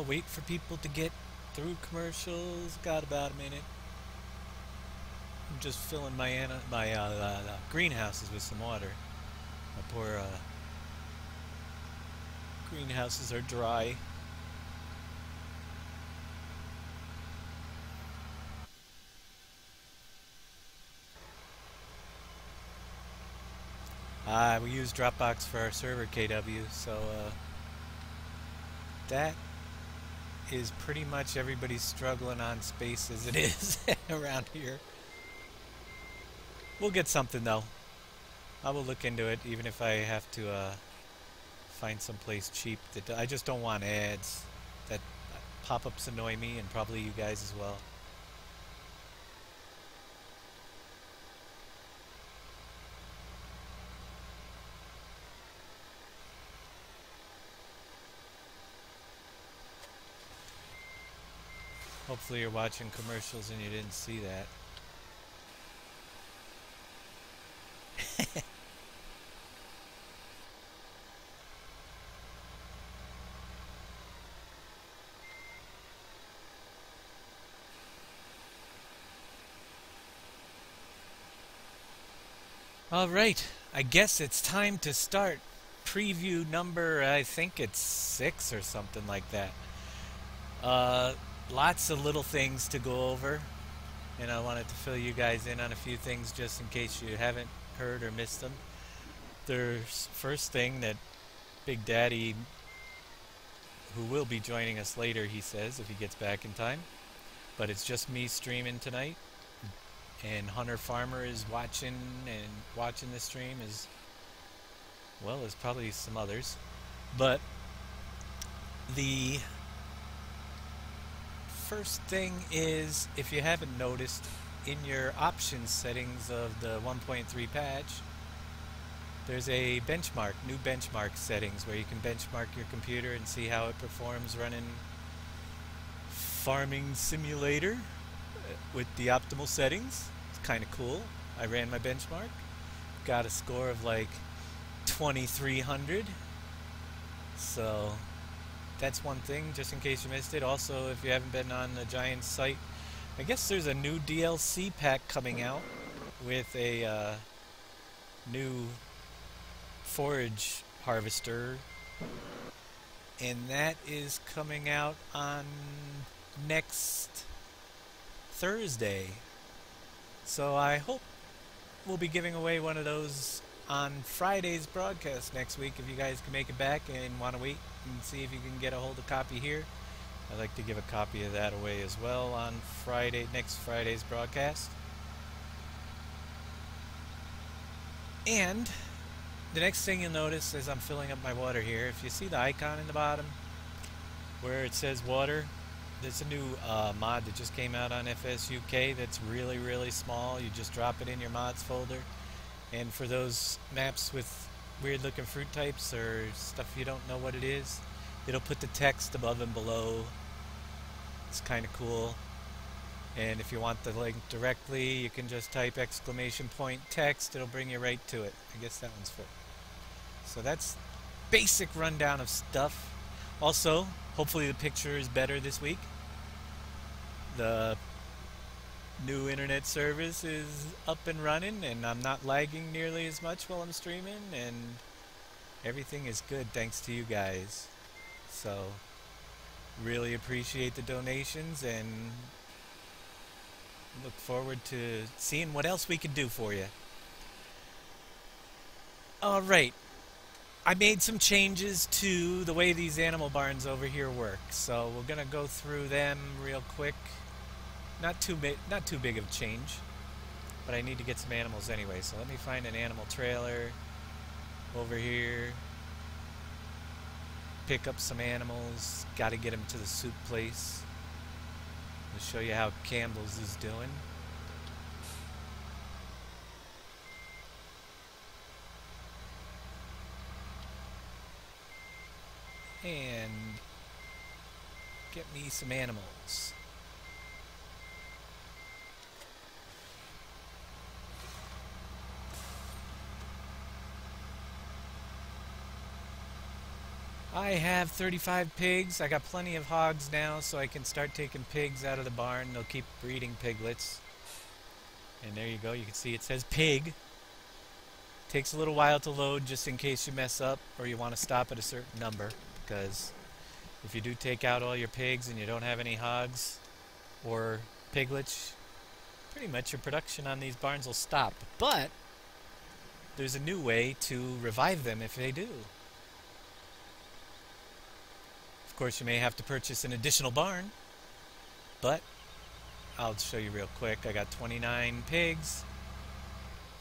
wait for people to get through commercials. Got about a minute. I'm just filling my greenhouses with some water. My poor greenhouses are dry. We use Dropbox for our server KW, so that is pretty much everybody's struggling on space as it is around here. We'll get something though. I will look into it, even if I have to find some place cheap. I just don't want ads. That pop-ups annoy me, and probably you guys as well. Hopefully you're watching commercials and you didn't see that. Alright, I guess it's time to start preview number, I think it's 6 or something like that. Lots of little things to go over, and I wanted to fill you guys in on a few things just in case you haven't heard or missed them. There's first thing that Big Daddy, who will be joining us later, he says, if he gets back in time, but it's just me streaming tonight, and Hunter Farmer is watching the stream as well as probably some others. But the first thing is, if you haven't noticed, in your options settings of the 1.3 patch, there's a benchmark, new benchmark settings, where you can benchmark your computer and see how it performs running Farming Simulator with the optimal settings. It's kind of cool. I ran my benchmark, got a score of like 2300. So that's one thing, just in case you missed it. Also, if you haven't been on the Giants site, I guess there's a new DLC pack coming out with a new forage harvester, and that is coming out on next Thursday. So I hope we'll be giving away one of those on Friday's broadcast next week, if you guys can make it back and want to wait and see if you can get a hold of a copy here. I'd like to give a copy of that away as well on next Friday's broadcast. And the next thing you'll notice as I'm filling up my water here, if you see the icon in the bottom where it says water, there's a new mod that just came out on FSUK that's really, really small. You just drop it in your mods folder. And for those maps with weird looking fruit types or stuff you don't know what it is, it'll put the text above and below. It's kind of cool. And if you want the link directly, you can just type !text. It'll bring you right to it. I guess that one's full. So that's basic rundown of stuff. Also, hopefully the picture is better this week. The new internet service is up and running, and I'm not lagging nearly as much while I'm streaming, and everything is good thanks to you guys. So really appreciate the donations and look forward to seeing what else we can do for you. Alright, I made some changes to the way these animal barns over here work, so we're gonna go through them real quick. Not too big of a change, but I need to get some animals anyway, so let me find an animal trailer over here, pick up some animals, gotta get them to the soup place. I'll show you how Campbell's is doing. And get me some animals. I have 35 pigs. I got plenty of hogs now, so I can start taking pigs out of the barn. They'll keep breeding piglets. And there you go. You can see it says pig. Takes a little while to load just in case you mess up or you want to stop at a certain number. Because if you do take out all your pigs and you don't have any hogs or piglets, pretty much your production on these barns will stop. But there's a new way to revive them if they do. Of course, you may have to purchase an additional barn, but I'll show you real quick. I got 29 pigs,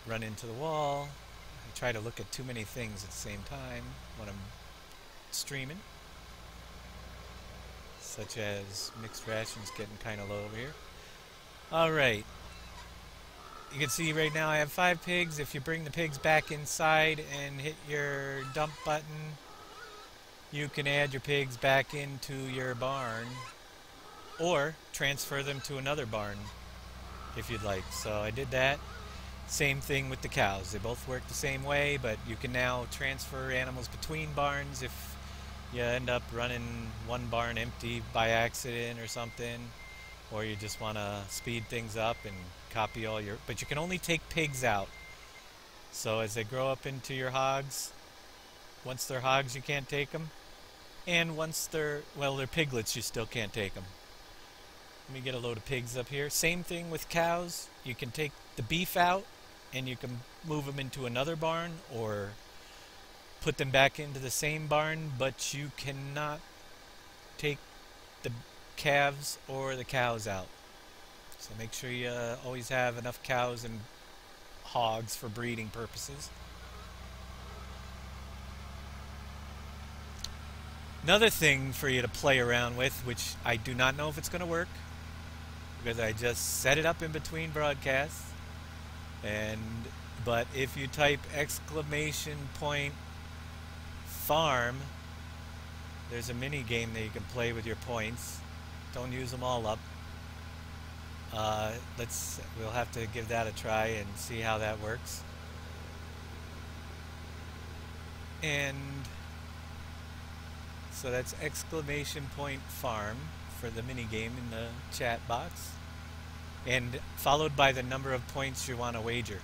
run into the wall. I try to look at too many things at the same time when I'm streaming, such as mixed rations getting kind of low over here. Alright, you can see right now I have 5 pigs. If you bring the pigs back inside and hit your dump button, you can add your pigs back into your barn or transfer them to another barn if you'd like. So I did that. Same thing with the cows. They both work the same way, but you can now transfer animals between barns if you end up running one barn empty by accident or something, or you just want to speed things up and copy all your... But you can only take pigs out. So as they grow up into your hogs, once they're hogs you can't take them. And once they're piglets, you still can't take them. Let me get a load of pigs up here. Same thing with cows. You can take the beef out and you can move them into another barn or put them back into the same barn, but you cannot take the calves or the cows out. So make sure you always have enough cows and hogs for breeding purposes. Another thing for you to play around with, which I do not know if it's going to work, because I just set it up in between broadcasts, but if you type !farm, there's a mini game that you can play with your points. Don't use them all up. We'll have to give that a try and see how that works. And so that's !farm for the mini game in the chat box, and followed by the number of points you want to wager.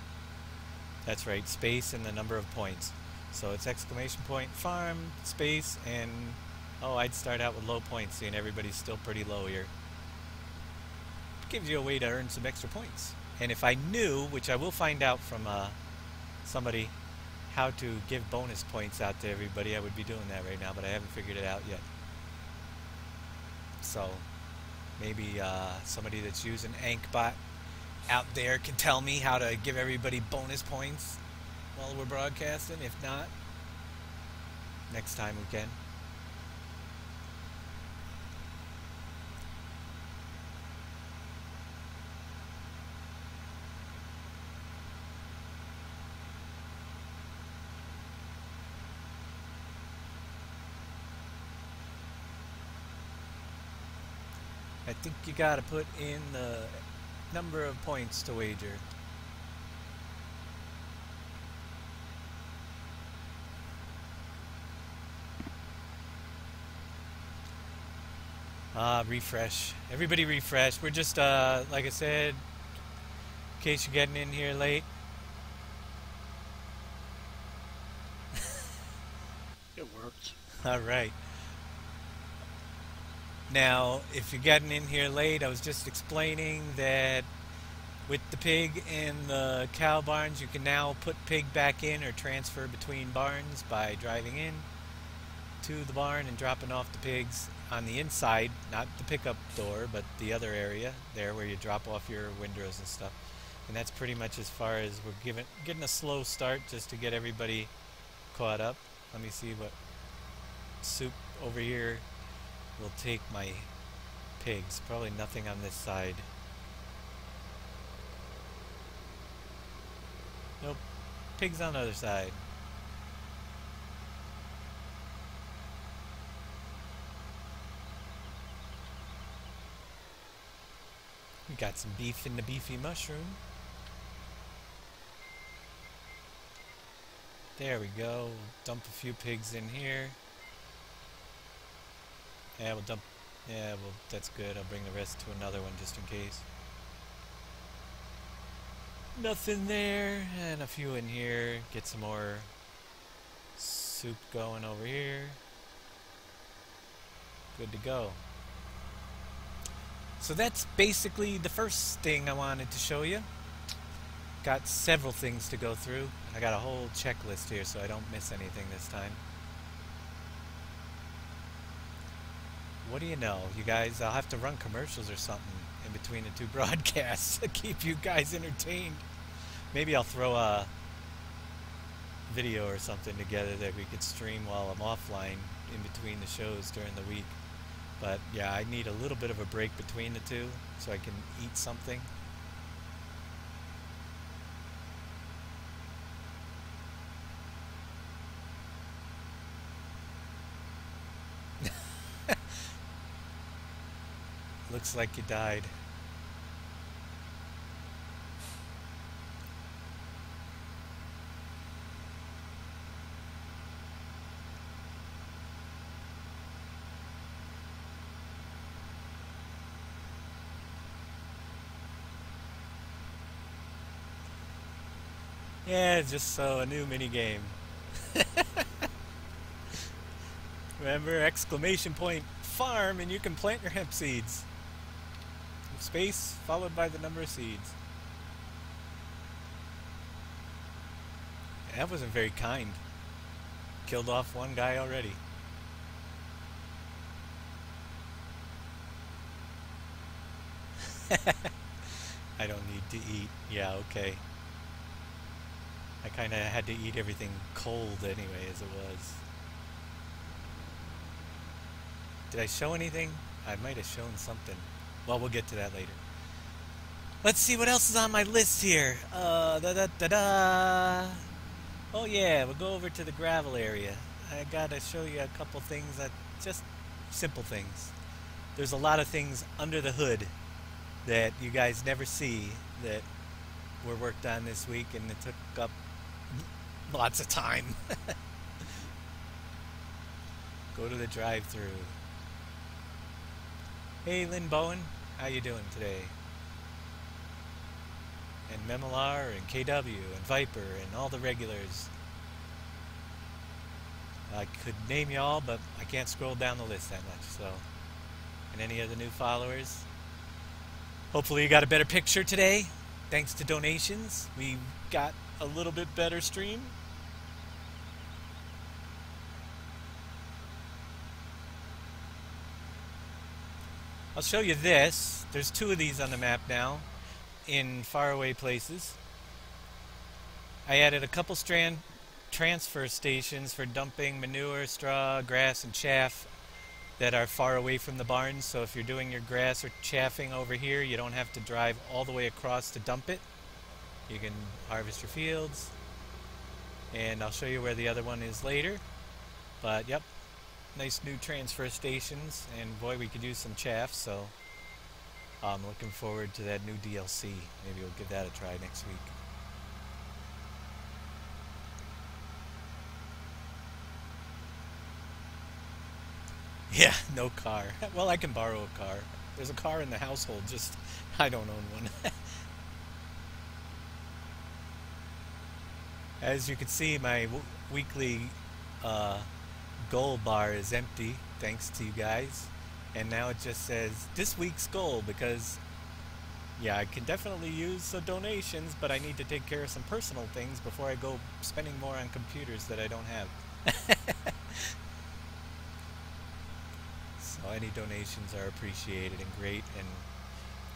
That's right, space and the number of points. So it's !farm, space, and I'd start out with low points, seeing everybody's still pretty low here. Gives you a way to earn some extra points. And if I knew, which I will find out from somebody, how to give bonus points out to everybody, I would be doing that right now, but I haven't figured it out yet. So maybe somebody that's using AnkBot out there can tell me how to give everybody bonus points while we're broadcasting. If not, next time we can. I think you gotta put in the number of points to wager. Refresh. Everybody refresh. We're just, like I said, in case you're getting in here late. It worked. Alright. Now, if you're getting in here late, I was just explaining that with the pig and the cow barns, you can now put pig back in or transfer between barns by driving in to the barn and dropping off the pigs on the inside, not the pickup door, but the other area there where you drop off your windrows and stuff. And that's pretty much as far as we're getting a slow start just to get everybody caught up. Let me see what soup over here will take my pigs. Probably nothing on this side. Nope. Pigs on the other side. We got some beef in the beefy mushroom. There we go. Dump a few pigs in here. Yeah, we'll dump. Yeah, well, that's good. I'll bring the rest to another one just in case. Nothing there, and a few in here. Get some more soup going over here. Good to go. So that's basically the first thing I wanted to show you. Got several things to go through. I got a whole checklist here so I don't miss anything this time. What do you know, you guys? I'll have to run commercials or something in between the two broadcasts to keep you guys entertained. Maybe I'll throw a video or something together that we could stream while I'm offline in between the shows during the week. But yeah, I need a little bit of a break between the two so I can eat something. Looks like you died. Yeah, just so a new mini game. Remember, exclamation point farm, and you can plant your hemp seeds. Space followed by the number of seeds. That wasn't very kind. Killed off one guy already. I don't need to eat. Yeah, okay. I kind of had to eat everything cold anyway as it was. Did I show anything? I might have shown something. Well, we'll get to that later. Let's see what else is on my list here. Da-da-da-da. Oh yeah, we'll go over to the gravel area. I gotta show you a couple things that just simple things. There's a lot of things under the hood that you guys never see that were worked on this week, and it took up lots of time. Go to the drive-thru. Hey Lynn Bowen, how you doing today? And Memolar and KW and Viper and all the regulars. I could name you all, but I can't scroll down the list that much. So, and any of the new followers. Hopefully you got a better picture today. Thanks to donations, we got a little bit better stream. I'll show you this. There's two of these on the map now in faraway places. I added a couple transfer stations for dumping manure, straw, grass, and chaff that are far away from the barns. So if you're doing your grass or chaffing over here, you don't have to drive all the way across to dump it. You can harvest your fields. And I'll show you where the other one is later. But yep, nice new transfer stations, and boy, we could use some chaff, so I'm looking forward to that new DLC. Maybe we'll give that a try next week. Yeah, no car. Well, I can borrow a car. There's a car in the household, just I don't own one. As you can see, my weekly goal bar is empty, thanks to you guys. And now it just says this week's goal, because yeah, I can definitely use some donations, but I need to take care of some personal things before I go spending more on computers that I don't have. So any donations are appreciated and great, and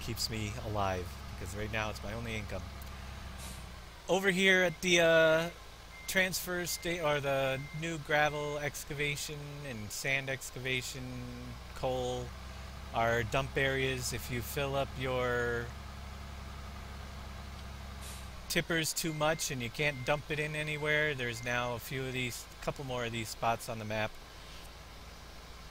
keeps me alive, because right now it's my only income. Over here at the transfer state, or the new gravel excavation and sand excavation, coal, are dump areas. If you fill up your tippers too much and you can't dump it in anywhere, there's now a couple more of these spots on the map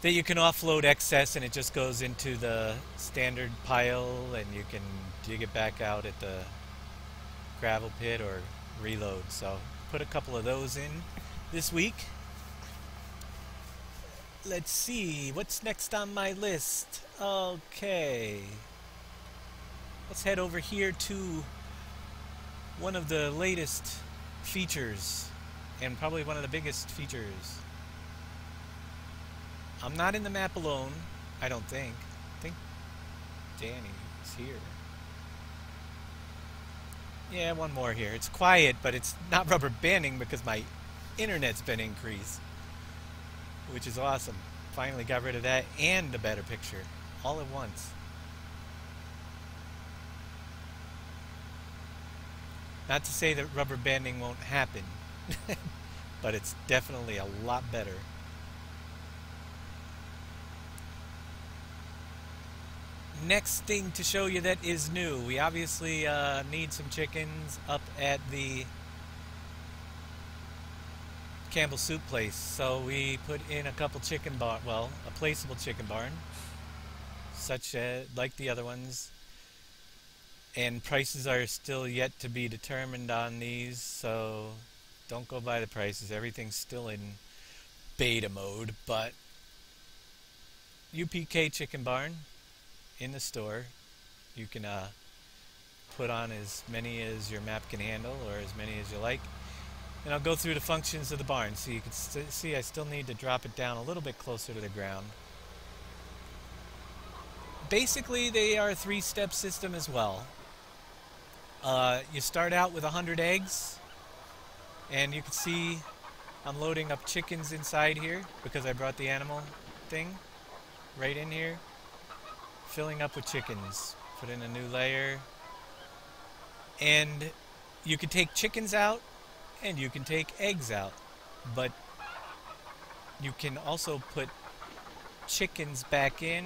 that you can offload excess, and it just goes into the standard pile, and you can dig it back out at the gravel pit or reload. So put a couple of those in this week. Let's see, what's next on my list? Okay. Let's head over here to one of the latest features, and probably one of the biggest features. I'm not in the map alone, I don't think. I think Danny's here. Yeah, one more here. It's quiet, but it's not rubber banding because my internet's been increased, which is awesome. Finally got rid of that and a better picture all at once. Not to say that rubber banding won't happen, but it's definitely a lot better. Next thing to show you that is new. We obviously need some chickens up at the Campbell Soup place. So we put in a couple chicken barn, well, a placeable chicken barn, such as like the other ones. And prices are still yet to be determined on these, so don't go by the prices. Everything's still in beta mode, but UPK chicken barn in the store. You can put on as many as your map can handle, or as many as you like. And I'll go through the functions of the barn, so you can see I still need to drop it down a little bit closer to the ground. Basically, they are a three-step system as well. You start out with 100 eggs, and you can see I'm loading up chickens inside here because I brought the animal thing right in here. Filling up with chickens. Put in a new layer. And you can take chickens out and you can take eggs out, but you can also put chickens back in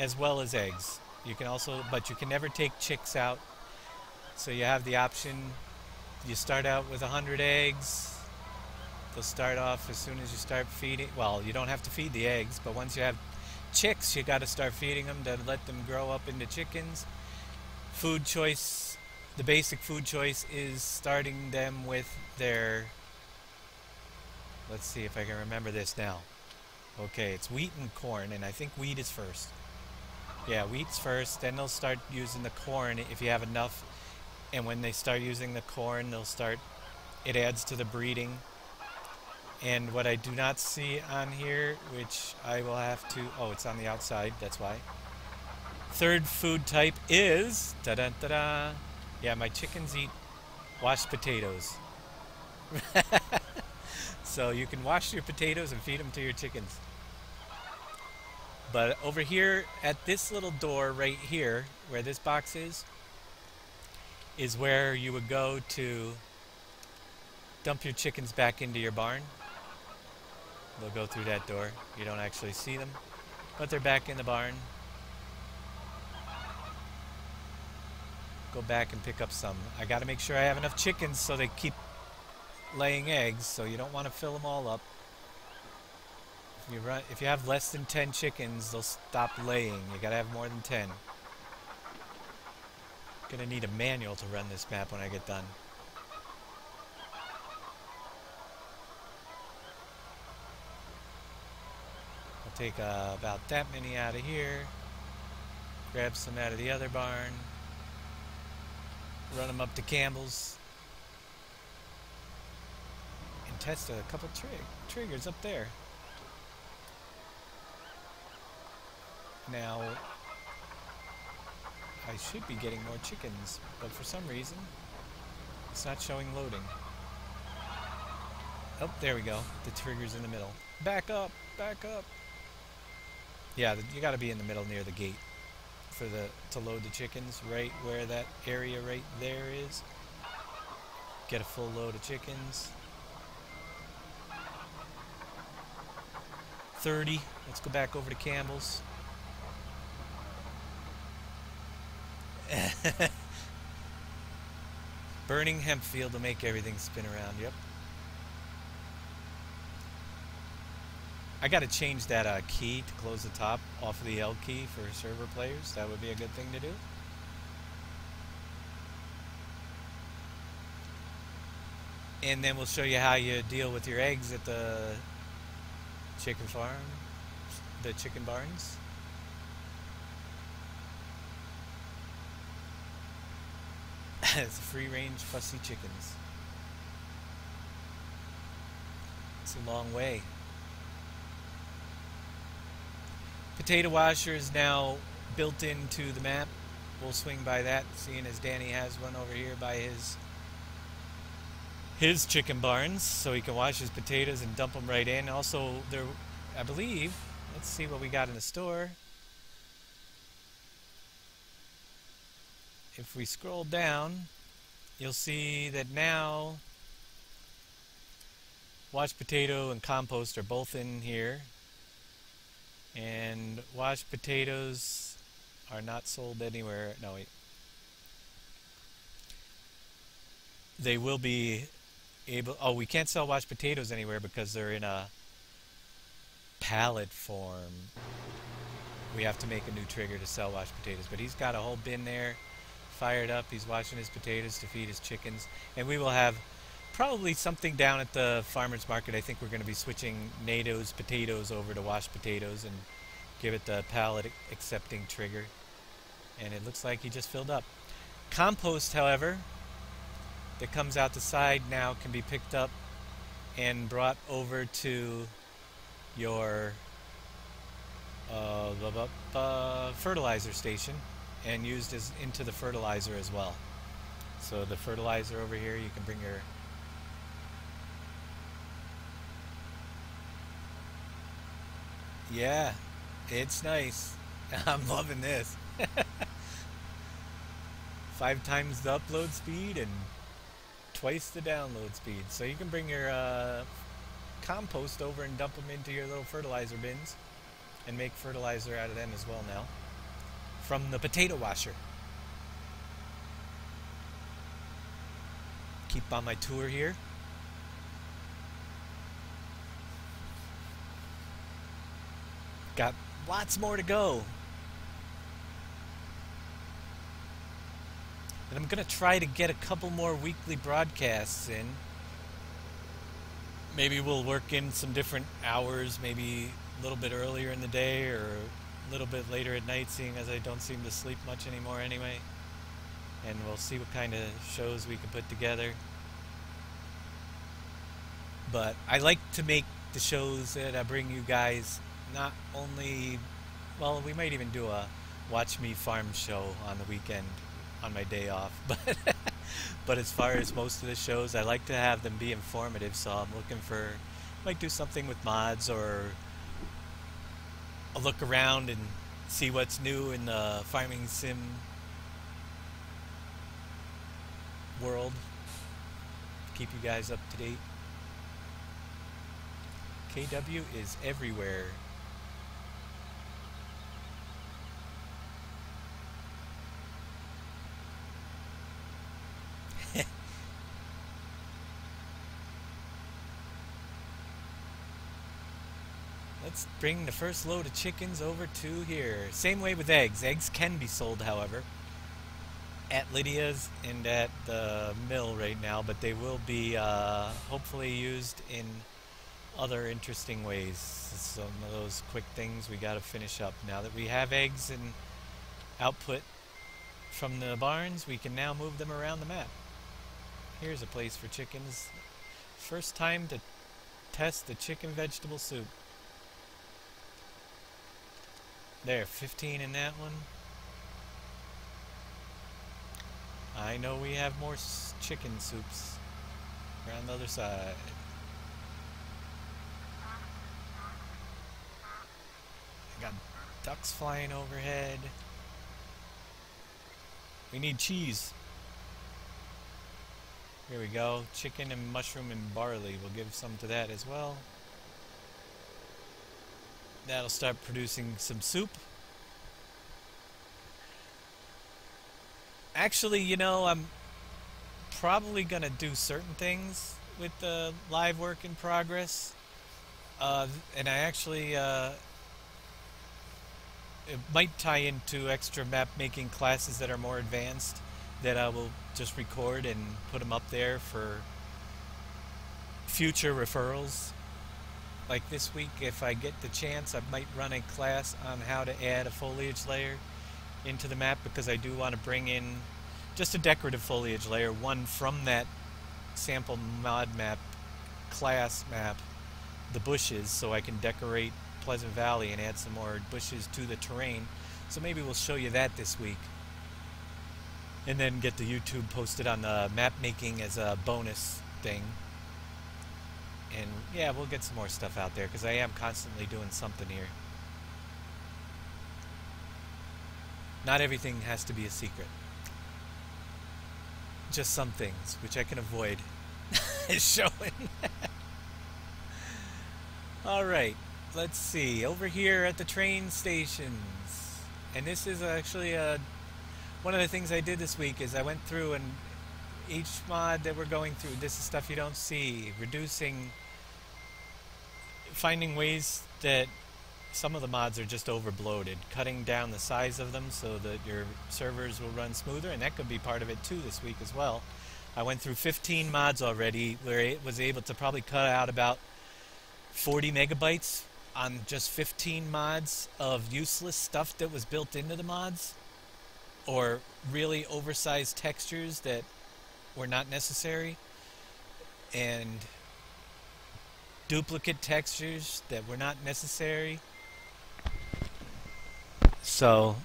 as well as eggs. You can also, but you can never take chicks out. So you have the option, you start out with 100 eggs. They'll start off as soon as you start feeding. Well, you don't have to feed the eggs, but once you have chicks, you got to start feeding them to let them grow up into chickens. Food choice, the basic food choice is starting them with their, let's see if I can remember this now. Okay, it's wheat and corn, and I think wheat is first. Yeah, wheat's first, then they'll start using the corn if you have enough. And when they start using the corn, it adds to the breeding. And what I do not see on here, which I will have to, oh, it's on the outside, that's why. Third food type is, da-da-da-da. Yeah, my chickens eat washed potatoes. So you can wash your potatoes and feed them to your chickens. But over here at this little door right here, where this box is where you would go to dump your chickens back into your barn. They'll go through that door. You don't actually see them, but they're back in the barn. Go back and pick up some. I got to make sure I have enough chickens so they keep laying eggs, so you don't want to fill them all up. If you have less than 10 chickens, they'll stop laying. You gotta have more than 10. Gonna need a manual to run this map when I get done. I'll take about that many out of here. Grab some out of the other barn. Run them up to Campbell's. And test a couple triggers up there. Now, I should be getting more chickens, but for some reason, it's not showing loading. Oh, there we go. The trigger's in the middle. Back up! Back up! Yeah, you gotta be in the middle near the gate to load the chickens, right where that area right there is. Get a full load of chickens. 30. Let's go back over to Campbell's. Burning hemp field to make everything spin around. Yep. I got to change that key to close the top off of the L key for server players. That would be a good thing to do. And then we'll show you how you deal with your eggs at the chicken farm, the chicken barns. It's free-range fussy chickens. It's a long way. Potato washer is now built into the map. We'll swing by that, seeing as Danny has one over here by his chicken barns, so he can wash his potatoes and dump them right in. Also, there, I believe, let's see what we got in the store. If we scroll down, you'll see that now washed potato and compost are both in here. And washed potatoes are not sold anywhere. No, wait. They will be able... Oh, we can't sell washed potatoes anywhere because they're in a pallet form. We have to make a new trigger to sell washed potatoes. But he's got a whole bin there fired up. He's washing his potatoes to feed his chickens. And we will have probably something down at the farmer's market. I think we're going to be switching NATO's potatoes over to washed potatoes and give it the pallet accepting trigger. And it looks like he just filled up. Compost, however, that comes out the side now can be picked up and brought over to your fertilizer station and used as into the fertilizer as well. So the fertilizer over here, you can bring your yeah, it's nice. I'm loving this. 5 times the upload speed and twice the download speed. So you can bring your compost over and dump them into your little fertilizer bins and make fertilizer out of them as well now from the potato washer. Keep on my tour here. Got lots more to go. And I'm going to try to get a couple more weekly broadcasts in. Maybe we'll work in some different hours, maybe a little bit earlier in the day or a little bit later at night, seeing as I don't seem to sleep much anymore anyway. And we'll see what kind of shows we can put together. But I like to make the shows that I bring you guys not only, well, we might even do a Watch Me Farm show on the weekend on my day off, but as far as most of the shows, I like to have them be informative, so I'm looking for, might do something with mods or a look around and see what's new in the farming sim world. Keep you guys up to date. KW is everywhere. Let's bring the first load of chickens over to here. Same way with eggs. Eggs can be sold, however, at Lydia's and at the mill right now, but they will be hopefully used in other interesting ways. Some of those quick things we got to finish up. Now that we have eggs and output from the barns, we can now move them around the map. Here's a place for chickens. First time to test the chicken vegetable soup. There, 15 in that one. I know we have more chicken soups around the other side. I got ducks flying overhead. We need cheese. Here we go. Chicken and mushroom and barley. We'll give some to that as well. That'll start producing some soup. Actually, you know, I'm probably going to do certain things with the live work in progress. And I actually, it might tie into extra map making classes that are more advanced that I will just record and put them up there for future referrals. Like this week, if I get the chance, I might run a class on how to add a foliage layer into the map, because I do want to bring in just a decorative foliage layer, one from that sample mod map, class map, the bushes, so I can decorate Pleasant Valley and add some more bushes to the terrain. So maybe we'll show you that this week. And then get the YouTube posted on the map making as a bonus thing. And yeah, we'll get some more stuff out there, because I am constantly doing something here. Not everything has to be a secret. Just some things, which I can avoid showing. Alright, let's see. Over here at the train stations. And this is actually one of the things I did this week is I went through, and each mod that we're going through, this is stuff you don't see. Finding ways that some of the mods are just overbloated, cutting down the size of them so that your servers will run smoother, and that could be part of it too this week as well. I went through 15 mods already where it was able to probably cut out about 40 megabytes on just 15 mods of useless stuff that was built into the mods, or really oversized textures that were not necessary, and duplicate textures that were not necessary. So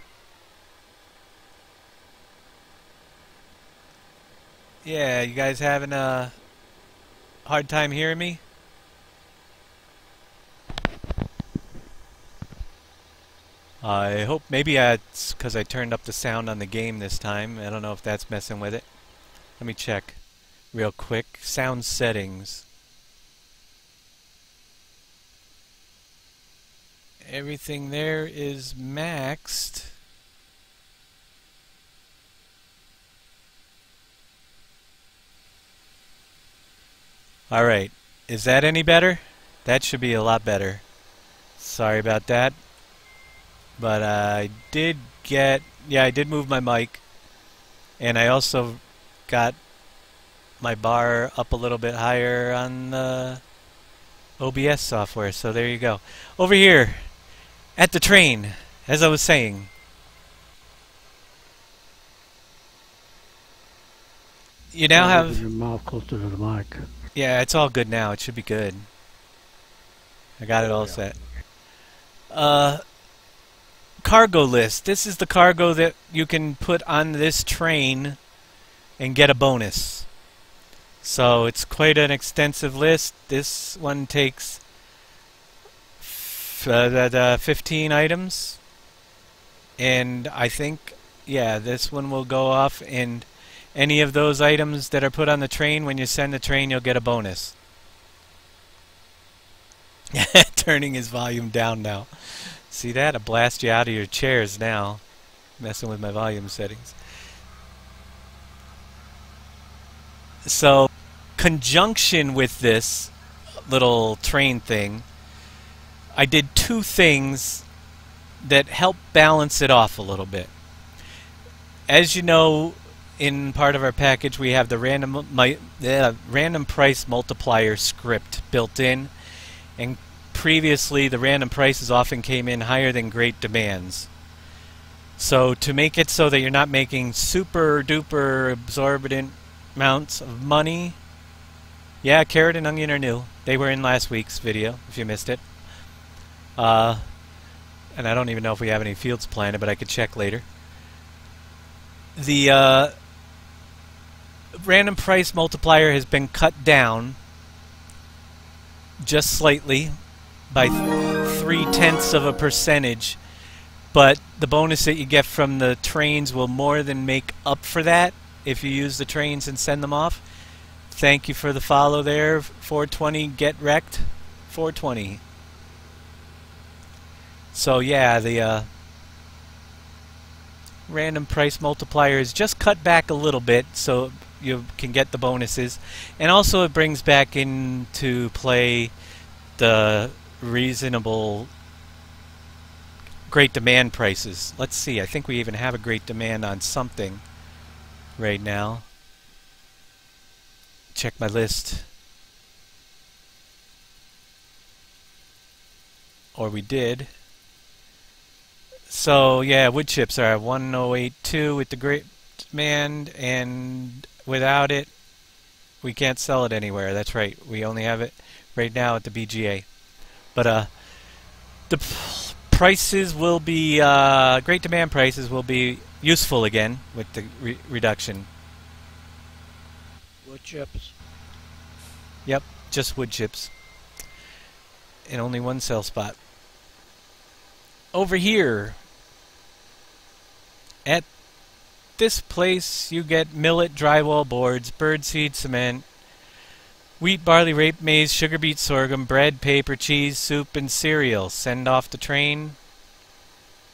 yeah, you guys having a hard time hearing me? I hope. Maybe it's because I turned up the sound on the game this time. I don't know if that's messing with it. Let me check real quick. Sound settings. Everything there is maxed. Alright, is that any better? That should be a lot better. Sorry about that. But I did move my mic. And I also got my bar up a little bit higher on the OBS software. So there you go. Over here at the train, as I was saying. You now have your mouth closer to the mic. Yeah, it's all good now. It should be good. I got it all set. Cargo list. This is the cargo that you can put on this train and get a bonus. So it's quite an extensive list. This one takes 15 items. And I think, yeah, this one will go off, and any of those items that are put on the train, when you send the train, you'll get a bonus. Turning his volume down now. See that? I'll blast you out of your chairs now. Messing with my volume settings. So, conjunction with this little train thing, I did two things that help balance it off a little bit. As you know, in part of our package we have the random price multiplier script built in, and previously the random prices often came in higher than great demands. So to make it so that you're not making super duper exorbitant amounts of money, yeah, carrot and onion are new. They were in last week's video if you missed it. And I don't even know if we have any fields planted, but I could check later. The random price multiplier has been cut down just slightly by 0.3%, but the bonus that you get from the trains will more than make up for that if you use the trains and send them off. Thank you for the follow there, 420 get wrecked 420. So yeah, the random price multiplier is just cut back a little bit so you can get the bonuses, and also it brings back into play the reasonable great demand prices. Let's see, I think we even have a great demand on something right now. Check my list. or we did. So yeah, wood chips are 1082 with the great demand, and without it, we can't sell it anywhere. That's right. We only have it right now at the BGA. But the prices will be great demand prices will be useful again with the reduction. Wood chips. Yep, just wood chips. And only one sell spot. Over here, at this place, you get millet, drywall boards, birdseed cement, wheat, barley, rape, maize, sugar beet, sorghum, bread, paper, cheese, soup, and cereal. Send off the train.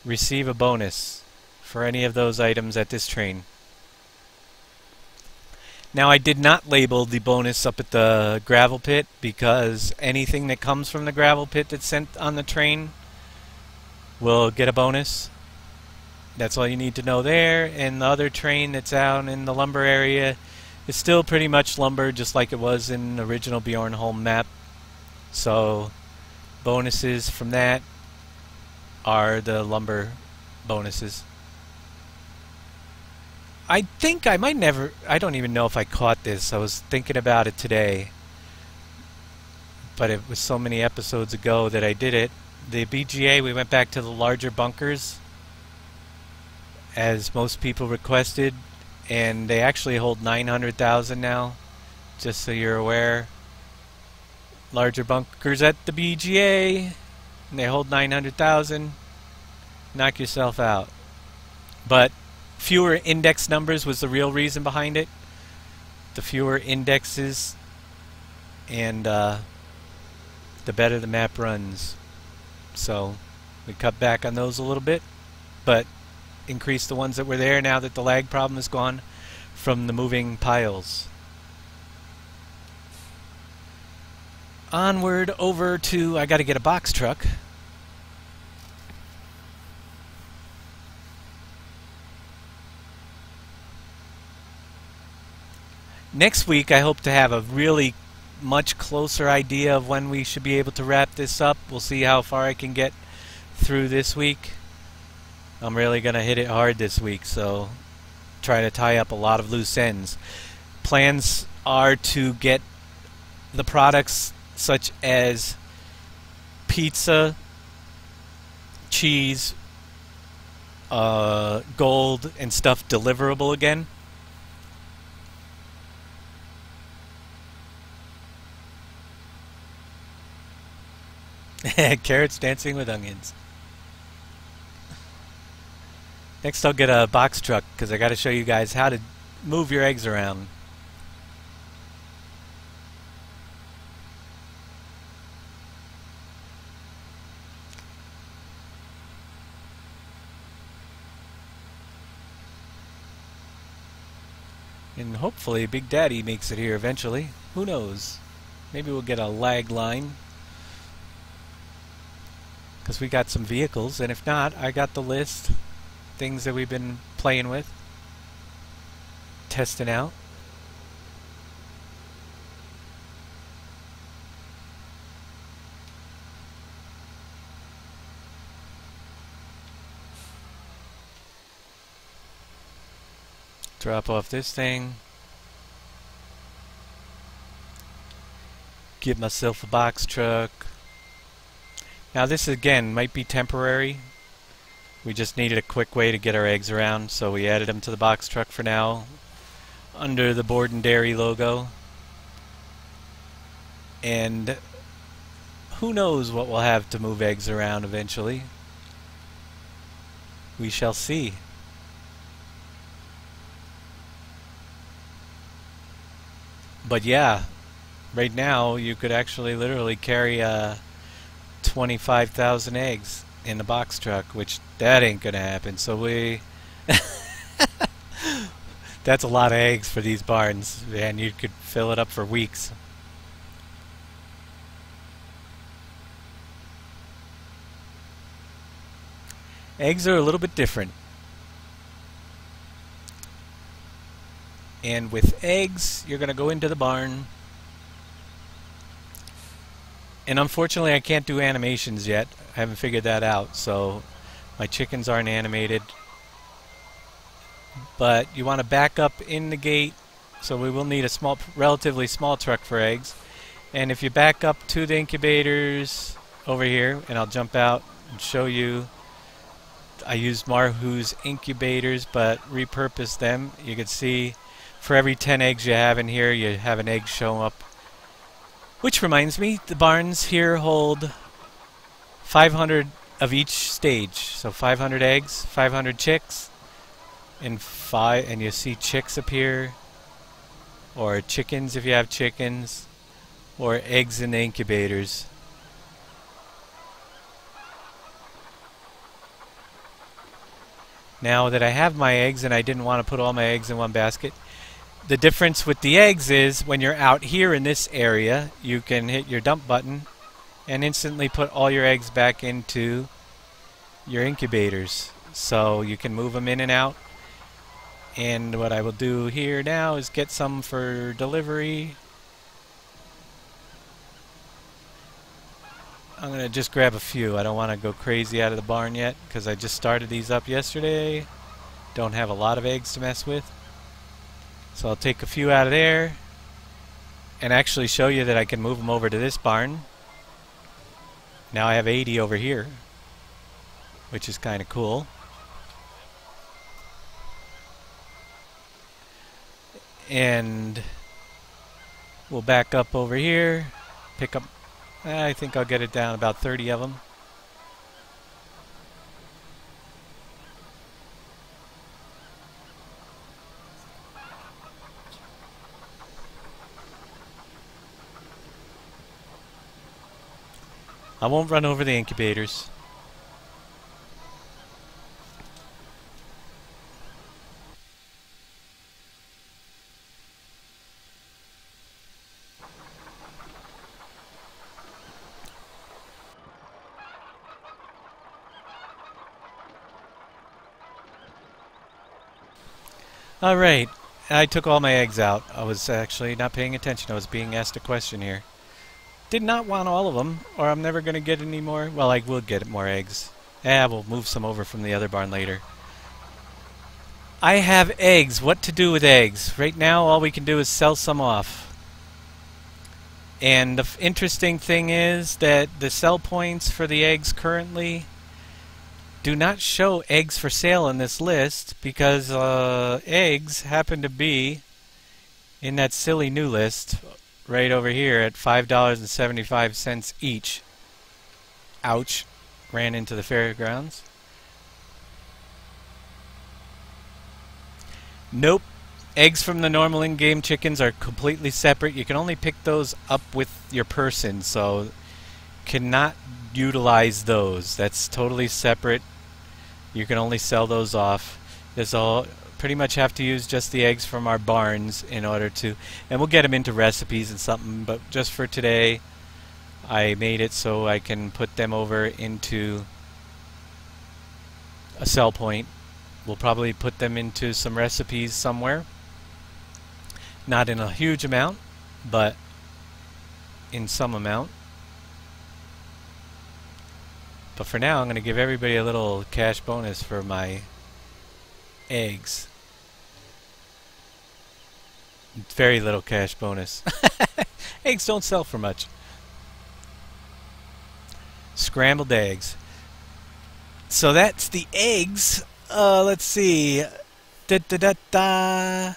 Receive a bonus for any of those items at this train. Now, I did not label the bonus up at the gravel pit because anything that comes from the gravel pit that's sent on the train will get a bonus. That's all you need to know there. And the other train that's out in the lumber area is still pretty much lumber, just like it was in the original Bjornholm map. So bonuses from that are the lumber bonuses. I think I might never, I don't even know if I caught this. I was thinking about it today, but it was so many episodes ago that I did it. The BGA, we went back to the larger bunkers, as most people requested, and they actually hold 900,000 now, just so you're aware. Larger bunkers at the BGA, and they hold 900,000. Knock yourself out. But fewer index numbers was the real reason behind it. The fewer indexes, and the better the map runs. So we cut back on those a little bit, but increase the ones that were there now that the lag problem is gone from the moving piles. Onward over to, I got to get a box truck. Next week I hope to have a really much closer idea of when we should be able to wrap this up. We'll see how far I can get through this week. I'm really going to hit it hard this week, so try to tie up a lot of loose ends. Plans are to get the products such as pizza, cheese, gold, and stuff deliverable again. Carrots dancing with onions. Next I'll get a box truck because I got to show you guys how to move your eggs around. And hopefully Big Daddy makes it here eventually. Who knows? Maybe we'll get a lag line, because we got some vehicles, and if not, I got the list. Things that we've been playing with, testing out. Drop off this thing. Get myself a box truck. Now this again might be temporary. We just needed a quick way to get our eggs around, so we added them to the box truck for now under the Board and Dairy logo. And who knows what we'll have to move eggs around eventually. We shall see. But yeah, right now you could actually literally carry 25,000 eggs in the box truck, which that ain't gonna happen. So we that's a lot of eggs for these barns, and you could fill it up for weeks. Eggs are a little bit different, and with eggs you're gonna go into the barn And unfortunately I can't do animations yet. I haven't figured that out, so my chickens aren't animated. But you want to back up in the gate, so we will need a small, relatively small truck for eggs. And if you back up to the incubators over here, and I'll jump out and show you, I used Marhu's incubators but repurposed them. You can see for every 10 eggs you have in here, you have an egg show up. Which reminds me, the barns here hold 500 of each stage. So 500 eggs, 500 chicks, and you see chicks appear, or chickens if you have chickens, or eggs in the incubators. Now that I have my eggs and I didn't want to put all my eggs in one basket, the difference with the eggs is when you're out here in this area, you can hit your dump button and instantly put all your eggs back into your incubators. So you can move them in and out. And what I will do here now is get some for delivery. I'm going to just grab a few. I don't want to go crazy out of the barn yet because I just started these up yesterday. Don't have a lot of eggs to mess with. So I'll take a few out of there and actually show you that I can move them over to this barn. Now I have 80 over here, which is kind of cool. And we'll back up over here, pick up, I think I'll get it down about 30 of them. I won't run over the incubators. Alright, I took all my eggs out. I was actually not paying attention. I was being asked a question here. Did not want all of them, or I'm never going to get any more. Well, I will get more eggs. We'll move some over from the other barn later. I have eggs. What to do with eggs? Right now, all we can do is sell some off. And the interesting thing is that the sell points for the eggs currently do not show eggs for sale in this list because eggs happen to be in that silly new list right over here at $5.75 each. Ouch. Ran into the fairgrounds. Nope. Eggs from the normal in-game chickens are completely separate. You can only pick those up with your person, so cannot utilize those. That's totally separate. You can only sell those off. This all pretty much have to use just the eggs from our barns in order to, and we'll get them into recipes and something, but just for today I made it so I can put them over into a sell point. We'll probably put them into some recipes somewhere, not in a huge amount, but in some amount. But for now I'm going to give everybody a little cash bonus for my eggs. Very little cash bonus. Eggs don't sell for much. Scrambled eggs. So that's the eggs. Let's see. Da-da-da-da.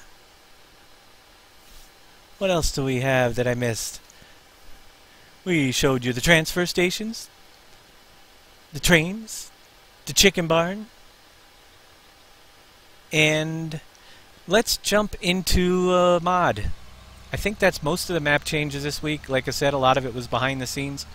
What else do we have that I missed? We showed you the transfer stations, the trains, the chicken barn, and let's jump into mod. I think that's most of the map changes this week. Like I said, a lot of it was behind the scenes.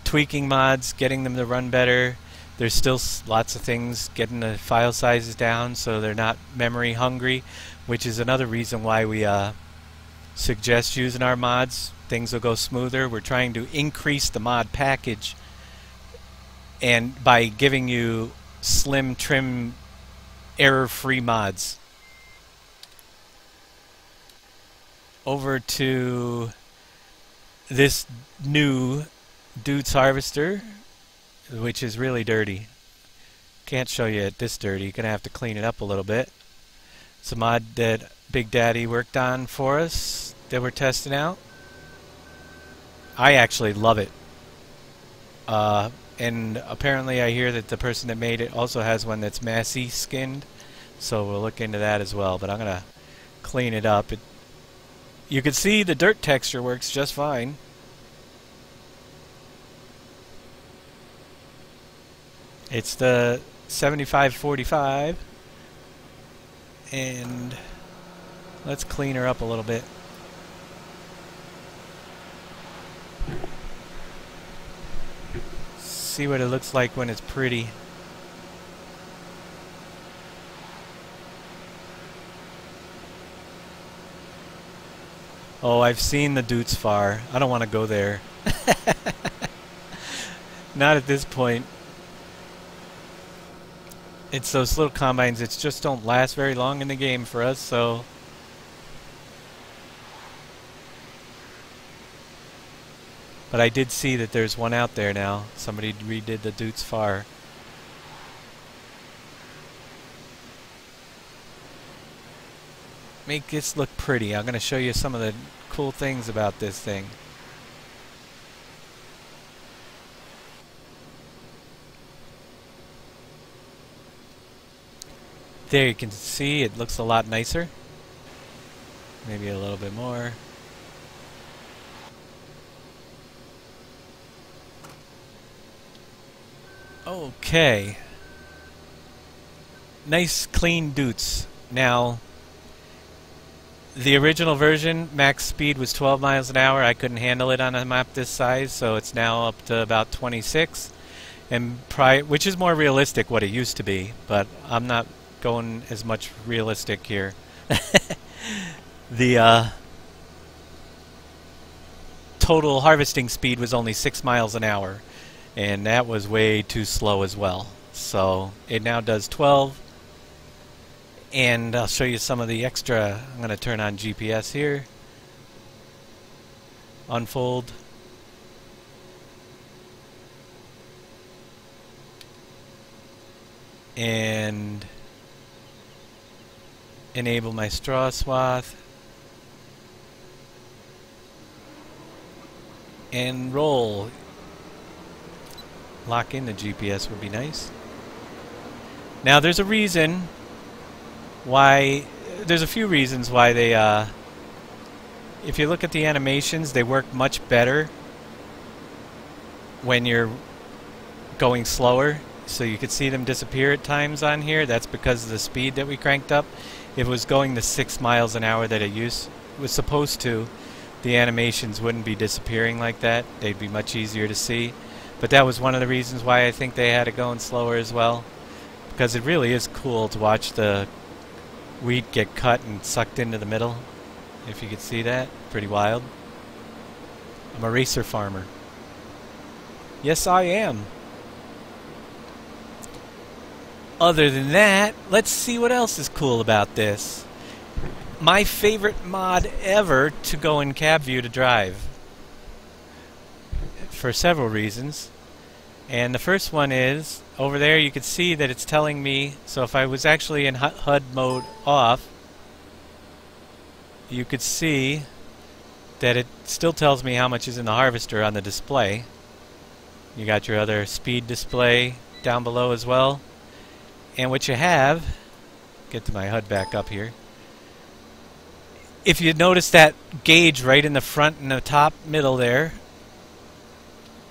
Tweaking mods, getting them to run better. There's still lots of things, getting the file sizes down so they're not memory hungry, which is another reason why we suggest using our mods. Things will go smoother. We're trying to increase the mod package, and by giving you slim, trim, error-free mods. Over to this new Dude's harvester, which is really dirty. Can't show you it this dirty. You're gonna have to clean it up a little bit. It's a mod that Big Daddy worked on for us that we're testing out. I actually love it. And apparently I hear that the person that made it also has one that's massy skinned, so we'll look into that as well. But I'm gonna clean it up. You can see the dirt texture works just fine. It's the 7545, and let's clean her up a little bit. See what it looks like when it's pretty. Oh, I've seen the Dutes far. I don't want to go there. Not at this point. It's those little combines that just don't last very long in the game for us, so... But I did see that there's one out there now. Somebody redid the Dutes Far. Make this look pretty. I'm going to show you some of the cool things about this thing. There you can see it looks a lot nicer. Maybe a little bit more. Okay. Nice clean Dutes. Now, the original version, max speed was 12 miles an hour. I couldn't handle it on a map this size, so it's now up to about 26. And which is more realistic what it used to be, but I'm not going as much realistic here. The total harvesting speed was only 6 miles an hour, and that was way too slow as well. So it now does 12, and I'll show you some of the extra. I'm going to turn on GPS here. Unfold. And enable my straw swath. And roll. Lock in the GPS would be nice. Now there's a reason why, there's a few reasons why they, if you look at the animations, they work much better when you're going slower. So you could see them disappear at times on here. That's because of the speed that we cranked up. If it was going the 6 miles an hour that it was supposed to, the animations wouldn't be disappearing like that. They'd be much easier to see. But that was one of the reasons why I think they had it going slower as well. Because it really is cool to watch the wheat get cut and sucked into the middle. If you could see that. Pretty wild. I'm a racer farmer. Yes, I am. Other than that, let's see what else is cool about this. My favorite mod ever to go in cab view to drive. For several reasons. And the first one is, over there you can see that it's telling me, so if I was actually in HUD mode off, you could see that it still tells me how much is in the harvester on the display. You got your other speed display down below as well. And what you have, get to my HUD back up here. If you notice that gauge right in the front and the top middle there,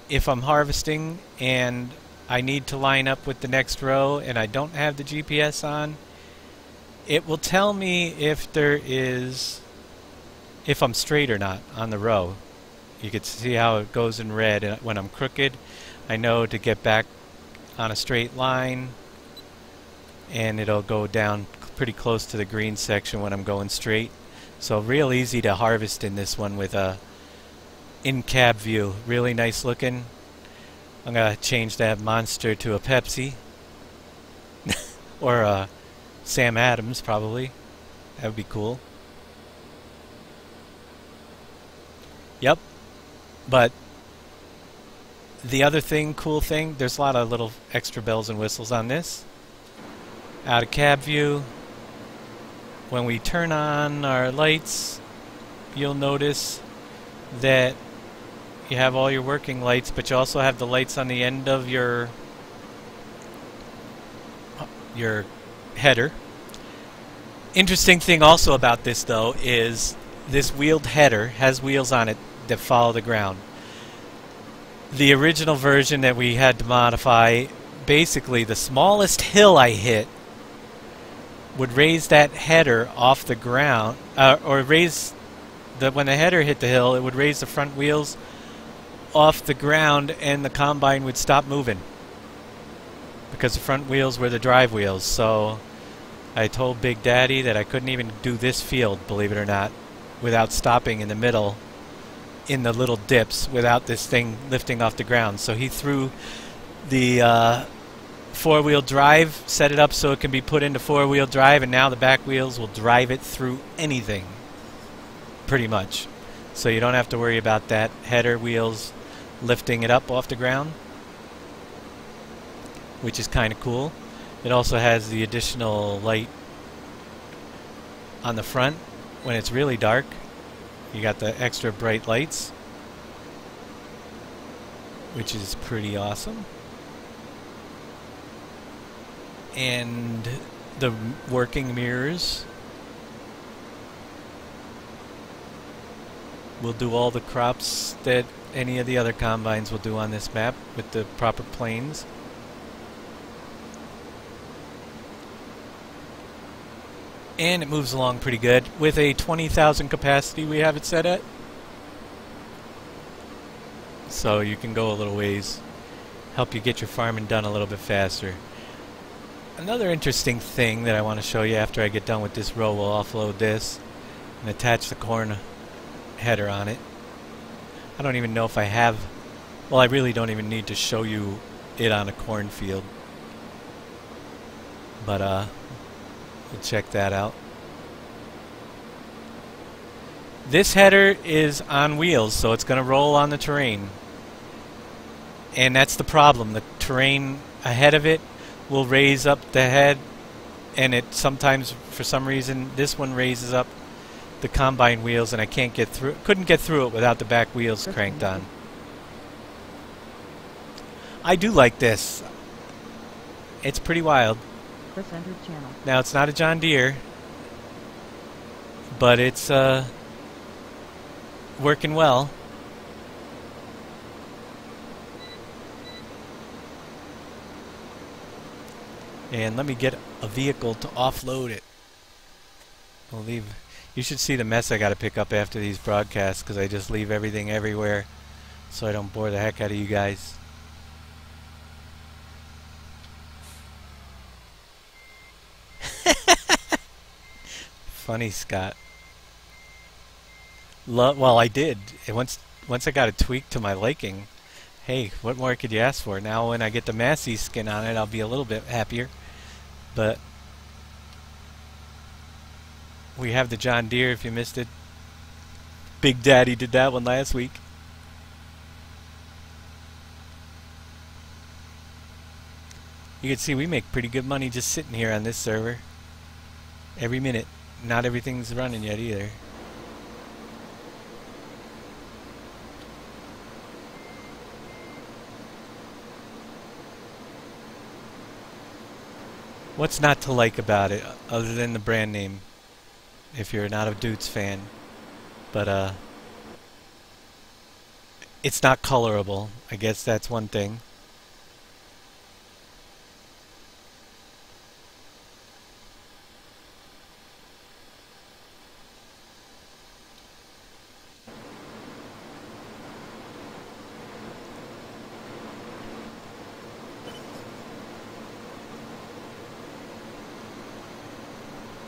if I'm harvesting and I need to line up with the next row and I don't have the GPS on, it will tell me if I'm straight or not on the row. You can see how it goes in red, and when I'm crooked, I know to get back on a straight line, and it'll go down pretty close to the green section when I'm going straight. So real easy to harvest in this one with a in-cab view. Really nice looking. I'm going to change that monster to a Pepsi. Or a Sam Adams, probably. That would be cool. Yep. But The other cool thing, there's a lot of little extra bells and whistles on this. Out of cab view, when we turn on our lights, you'll notice that you have all your working lights, but you also have the lights on the end of your header. Interesting thing also about this, though, is this wheeled header has wheels on it that follow the ground. The original version that we had to modify, basically the smallest hill I hit would raise that header off the ground, or raise when the header hit the hill, it would raise the front wheels off the ground, and the combine would stop moving because the front wheels were the drive wheels. So I told Big Daddy that I couldn't even do this field, believe it or not, without stopping in the middle in the little dips without this thing lifting off the ground. So he threw the four-wheel drive, set it up so it can be put into four-wheel drive, and now the back wheels will drive it through anything, pretty much. So you don't have to worry about that header wheels lifting it up off the ground, which is kind of cool. It also has the additional light on the front when it's really dark. You got the extra bright lights, which is pretty awesome. And the working mirrors will do all the crops that any of the other combines will do on this map with the proper planes. And it moves along pretty good. With a 20,000 capacity we have it set at. So you can go a little ways. Help you get your farming done a little bit faster. Another interesting thing that I want to show you after I get done with this row, we'll offload this and attach the corn header on it. I don't even know if I have... Well, I really don't even need to show you it on a cornfield. But, we'll check that out. This header is on wheels, so it's going to roll on the terrain. And that's the problem. The terrain ahead of it will raise up the head, and it sometimes, for some reason, this one raises up the combine wheels, and I can't get through. Couldn't get through it without the back wheels cranked on. I do like this. It's pretty wild. Now it's not a John Deere, but it's working well. And let me get a vehicle to offload it. We'll leave. You should see the mess I got to pick up after these broadcasts, because I just leave everything everywhere so I don't bore the heck out of you guys. Funny, Scott. Well, I did. Once I got it tweaked to my liking, hey, what more could you ask for? Now when I get the Massey skin on it, I'll be a little bit happier. But we have the John Deere, if you missed it. Big Daddy did that one last week. You can see we make pretty good money just sitting here on this server. Every minute. Not everything's running yet either. What's not to like about it, other than the brand name, if you're not a Dudes fan? But, it's not colorable. I guess that's one thing.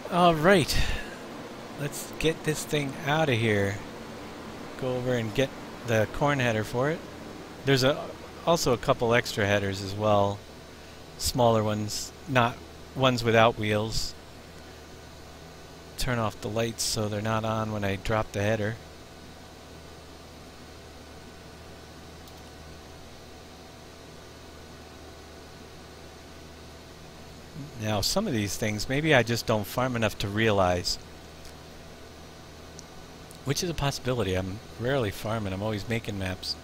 Alright, let's get this thing out of here. Go over and get the corn header for it. There's also a couple extra headers as well. Smaller ones, not ones without wheels. Turn off the lights so they're not on when I drop the header. Now, some of these things, maybe I just don't farm enough to realize. Which is a possibility. I'm rarely farming. I'm always making maps.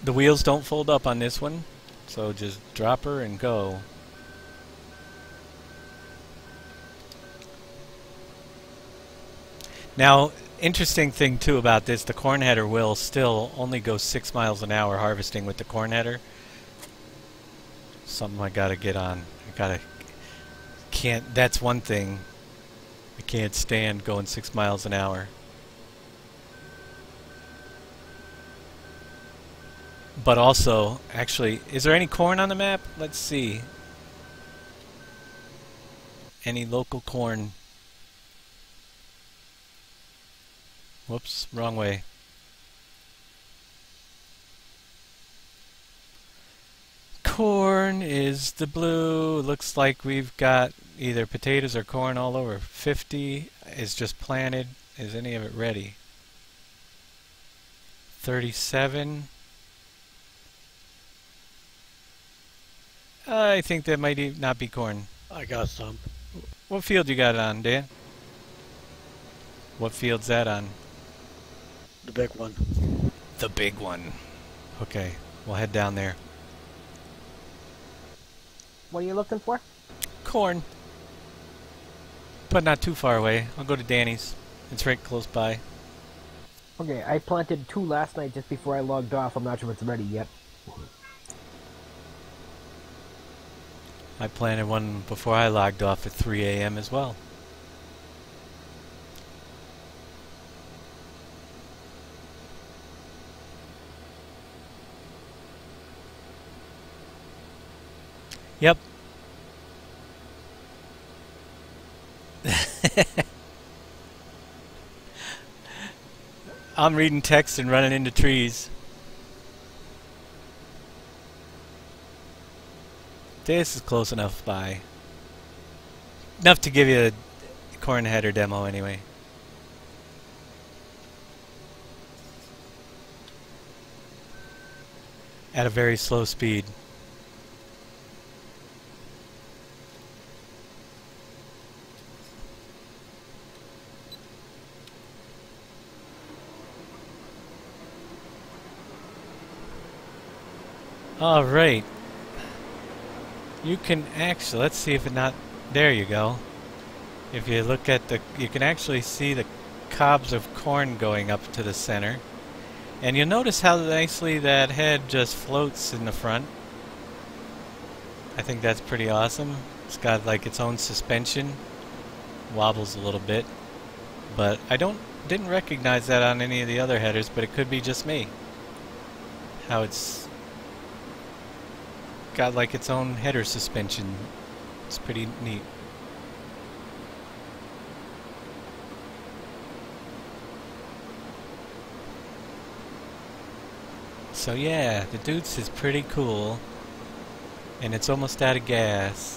The wheels don't fold up on this one, so just drop her and go. Now, interesting thing too about this, the corn header will still only go 6 miles an hour harvesting with the corn header. Something I gotta get on. That's one thing. I can't stand going 6 miles an hour. But also, actually, is there any corn on the map? Let's see. Any local corn? Whoops, wrong way. Corn is the blue. Looks like we've got either potatoes or corn all over. 50 is just planted. Is any of it ready? 37. I think that might not be corn. I got some. What field you got it on, Dan? What field's that on? The big one. The big one. Okay, we'll head down there. What are you looking for? Corn. But not too far away. I'll go to Danny's. It's right close by. Okay, I planted 2 last night just before I logged off. I'm not sure if it's ready yet. I planted one before I logged off at 3 a.m. as well. Yep. I'm reading text and running into trees. This is close enough by. Enough to give you a corn header demo anyway. At a very slow speed. All right. You can actually, let's see if it not, there you go. If you look at you can actually see the cobs of corn going up to the center. And you'll notice how nicely that head just floats in the front. I think that's pretty awesome. It's got like its own suspension. Wobbles a little bit. But I didn't recognize that on any of the other headers, but it could be just me. How it's got like its own header suspension. It's pretty neat. So yeah, the Dutes is pretty cool, and it's almost out of gas.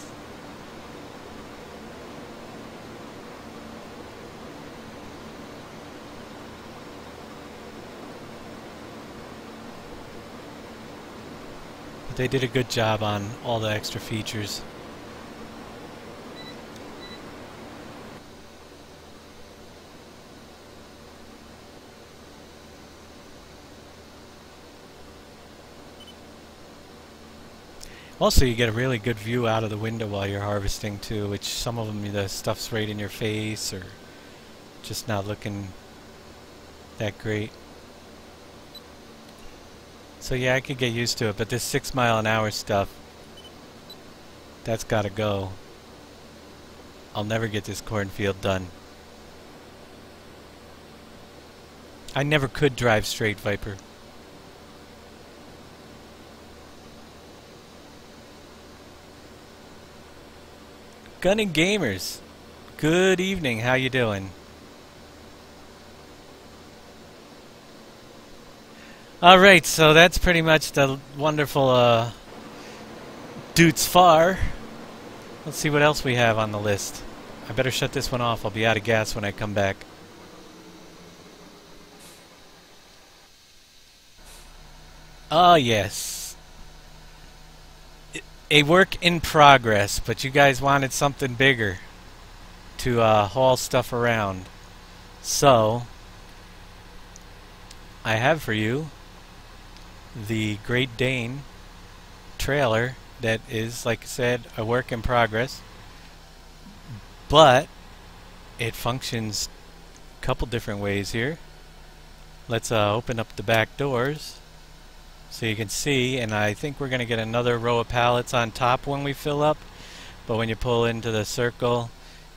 But they did a good job on all the extra features. Also, you get a really good view out of the window while you're harvesting too, which some of them the stuff's right in your face or just not looking that great. So yeah, I could get used to it, but this 6 mile an hour stuff, that's gotta go. I'll never get this cornfield done. I never could drive straight, Viper. Gunning Gamers, good evening, how you doing? Alright, so that's pretty much the wonderful Dutes Far. Let's see what else we have on the list. I better shut this one off, I'll be out of gas when I come back. Oh, yes. A work in progress, but you guys wanted something bigger to haul stuff around. So, I have for you the Great Dane trailer that is, like I said, a work in progress. But it functions a couple different ways here. Let's open up the back doors so you can see, and I think we're going to get another row of pallets on top when we fill up. But when you pull into the circle,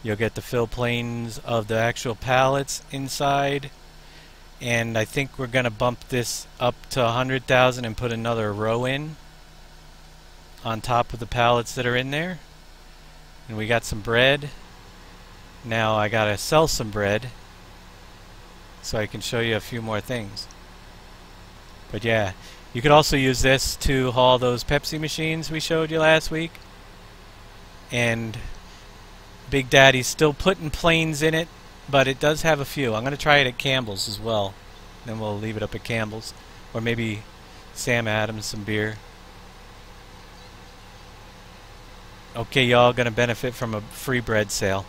you'll get the fill planes of the actual pallets inside. And I think we're going to bump this up to 100,000 and put another row in on top of the pallets that are in there. And we got some bread. Now I gotta sell some bread so I can show you a few more things. But yeah, you could also use this to haul those Pepsi machines we showed you last week. And Big Daddy's still putting planes in it, but it does have a few. I'm gonna try it at Campbell's as well. Then we'll leave it up at Campbell's, or maybe Sam Adams some beer. Okay, y'all gonna benefit from a free bread sale.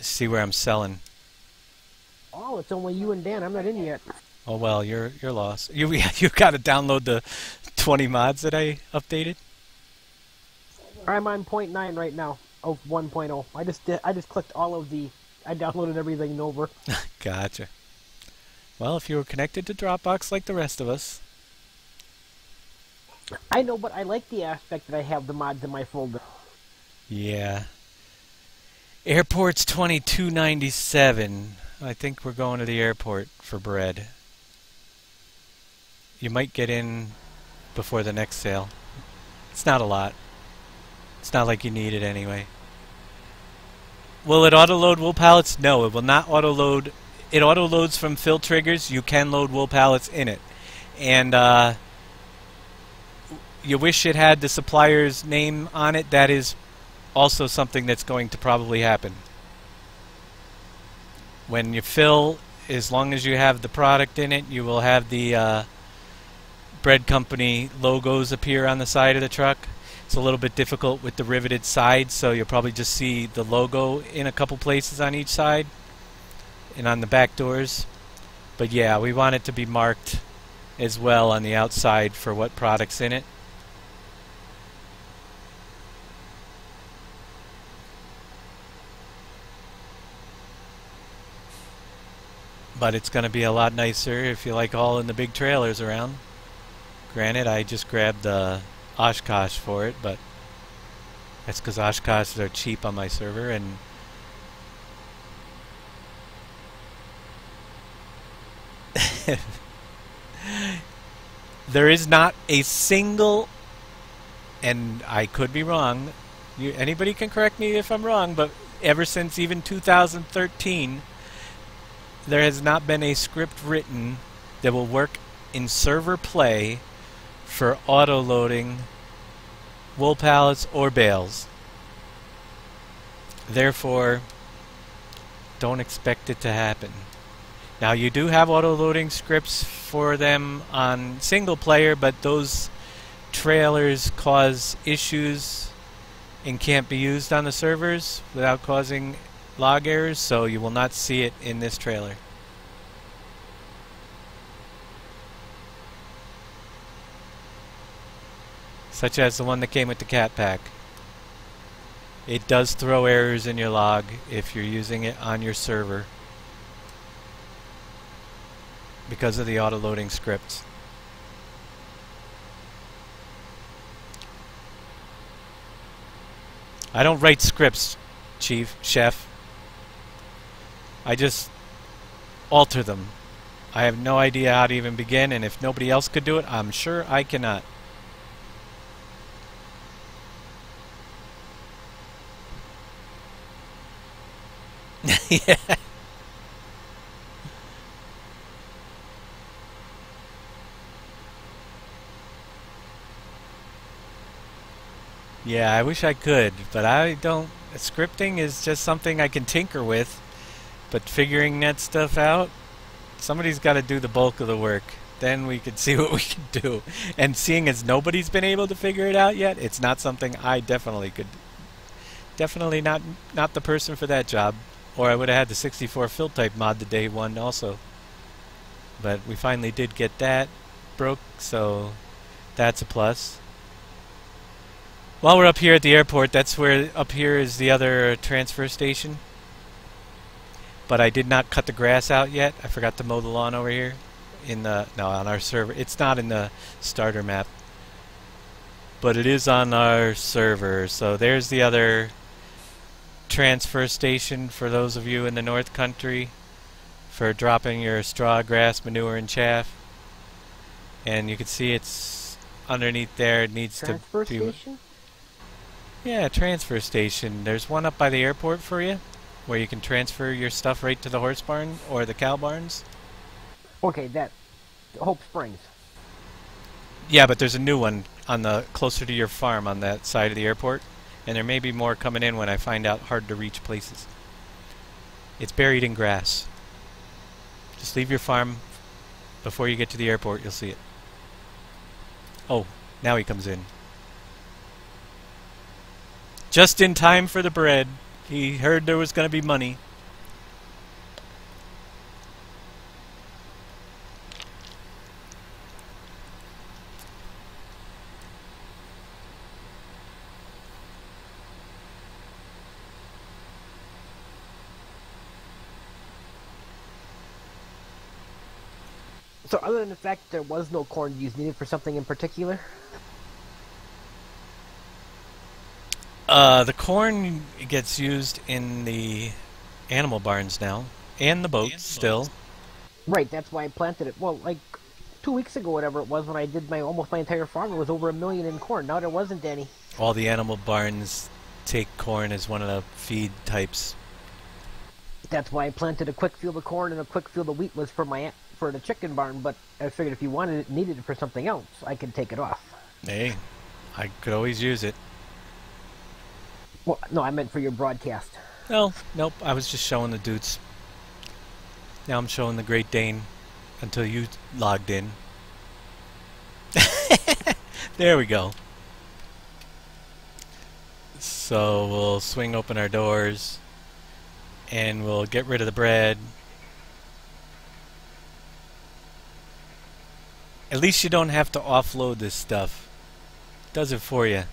See where I'm selling. Oh, it's only you and Dan. I'm not in yet. Oh well, you're lost. You got to download the 20 mods that I updated. I'm on 0.9 right now of 1.0. I just clicked all of the. I downloaded everything over. Gotcha. Well, if you were connected to Dropbox like the rest of us. I know, but I like the aspect that I have the mods in my folder. Yeah. Airport's 2297. I think we're going to the airport for bread. You might get in before the next sale. It's not a lot. It's not like you need it anyway. Will it auto-load wool pallets? No, it will not auto-load. It auto-loads from fill triggers. You can load wool pallets in it. And you wish it had the supplier's name on it. That is also something that's going to probably happen. When you fill, as long as you have the product in it, you will have the bread company logos appear on the side of the truck. It's a little bit difficult with the riveted sides, so you'll probably just see the logo in a couple places on each side and on the back doors. But yeah, we want it to be marked as well on the outside for what product's in it. But it's going to be a lot nicer if you like hauling the big trailers around. Granted, I just grabbed the Oshkosh for it, but that's because Oshkoshs are cheap on my server, and there is not a single, and I could be wrong, anybody can correct me if I'm wrong, but ever since even 2013, there has not been a script written that will work in server play for auto-loading wool pallets or bales. Therefore, don't expect it to happen. Now, you do have auto-loading scripts for them on single player, but those trailers cause issues and can't be used on the servers without causing log errors, so you will not see it in this trailer. Such as the one that came with the cat pack. It does throw errors in your log if you're using it on your server because of the auto-loading scripts. I don't write scripts, Chef. I just alter them. I have no idea how to even begin, and if nobody else could do it, I'm sure I cannot. Yeah. Yeah, I wish I could, but I don't. Scripting is just something I can tinker with, but figuring that stuff out, Somebody's got to do the bulk of the work. Then we could see what we can do. And seeing as nobody's been able to figure it out yet, it's not something I definitely could. Definitely not the person for that job. Or I would have had the 64 fill type mod the day one also. But we finally did get that broke, so that's a plus. While we're up here at the airport, that's where up here is the other transfer station. But I did not cut the grass out yet. I forgot to mow the lawn over here. On our server. It's not in the starter map. But it is on our server. So there's the other transfer station for those of you in the North Country for dropping your straw, grass, manure, and chaff. And you can see it's underneath there. It needs Transfer to be... station? Yeah, transfer station. There's one up by the airport for you, where you can transfer your stuff right to the horse barn or the cow barns. Okay, that Hope Springs. Yeah, but there's a new one on the closer to your farm on that side of the airport, and there may be more coming in when I find out hard to reach places. It's buried in grass. Just leave your farm before you get to the airport, you'll see it. Oh, now he comes in. Just in time for the bread. He heard there was going to be money. So other than the fact that there was no corn, do you need it for something in particular? The corn gets used in the animal barns now, and the boats still. Right, that's why I planted it. Well, like 2 weeks ago, whatever it was, when I did almost my entire farm, it was over 1 million in corn. Now there wasn't any. All the animal barns take corn as one of the feed types. That's why I planted a quick field of corn, and a quick field of wheat was for the chicken barn. But I figured if you needed it for something else, I could take it off. Hey, I could always use it. Well, no, I meant for your broadcast. No, nope, I was just showing the dudes. Now I'm showing the Great Dane until you logged in. There we go. So we'll swing open our doors and we'll get rid of the bread. At least you don't have to offload this stuff. It does it for you.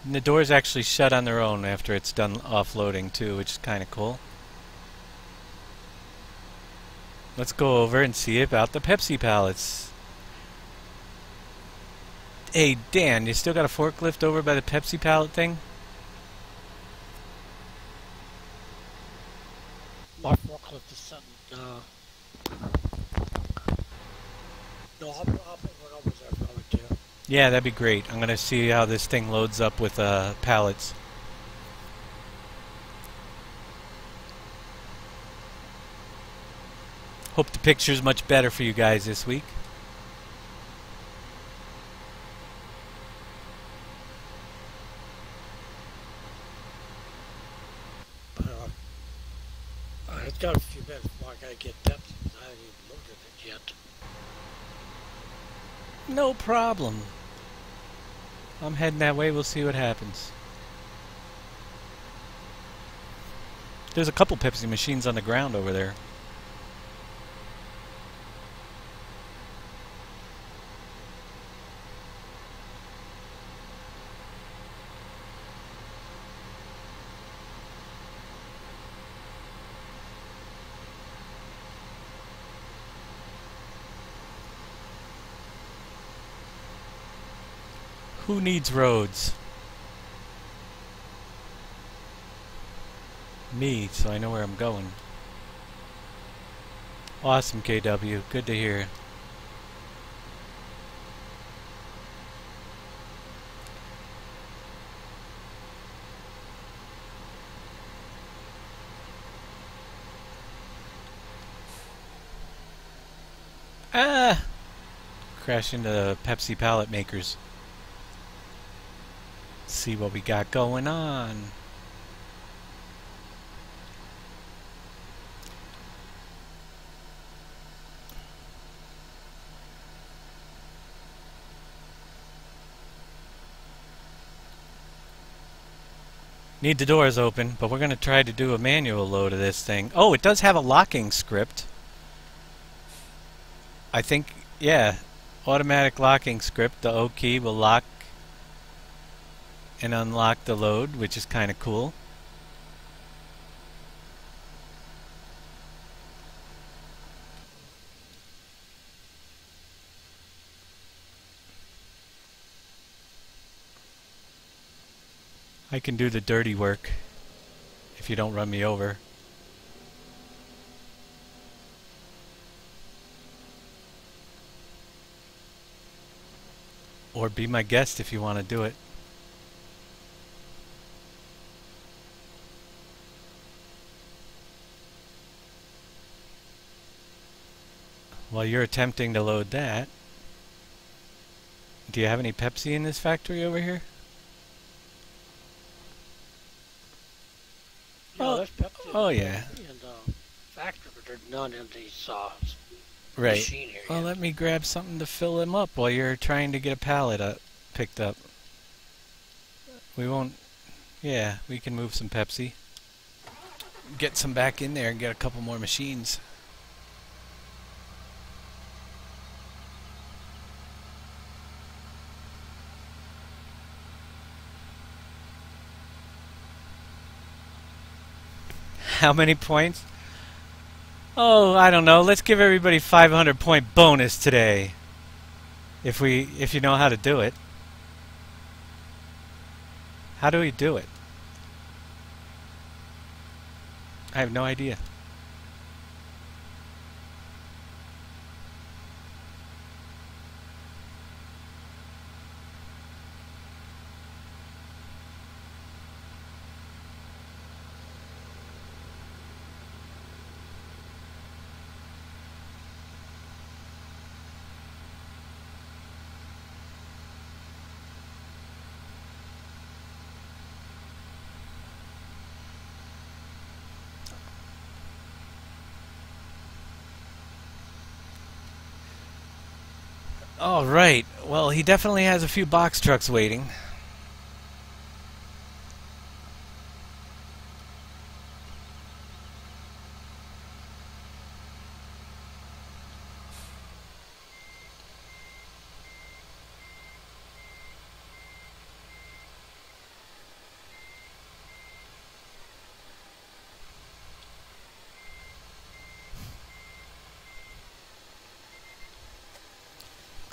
And the doors actually shut on their own after it's done offloading too, which is kind of cool. Let's go over and see about the Pepsi pallets. Hey Dan, you still got a forklift over by the Pepsi pallet thing? My forklift is sitting, no, I'll put one over there for it too. Yeah, that'd be great. I'm gonna see how this thing loads up with pallets. Hope the picture's much better for you guys this week. But, it's got a few minutes before I gotta get Pepsi, because I haven't even looked at it yet. No problem. I'm heading that way. We'll see what happens. There's a couple Pepsi machines on the ground over there. Who needs roads? Me, so I know where I'm going. Awesome, KW. Good to hear. Ah! Crash into the Pepsi pallet makers. See what we got going on. Need the doors open, but we're going to try to do a manual load of this thing. Oh, it does have a locking script. I think, yeah, automatic locking script. The O key will lock and unlock the load, which is kind of cool. I can do the dirty work if you don't run me over. Or be my guest if you want to do it. While you're attempting to load that, do you have any Pepsi in this factory over here? Yeah, there's Pepsi Oh yeah. in the factory, but there's none in these Right. machine here. Well, yet. let me grab something to fill them up while you're trying to get a pallet picked up. We won't... Yeah, we can move some Pepsi. Get some back in there and get a couple more machines. How many points? Oh, I don't know. Let's give everybody 500-point bonus today. If you know how to do it. How do we do it? I have no idea. All right. Well, he definitely has a few box trucks waiting.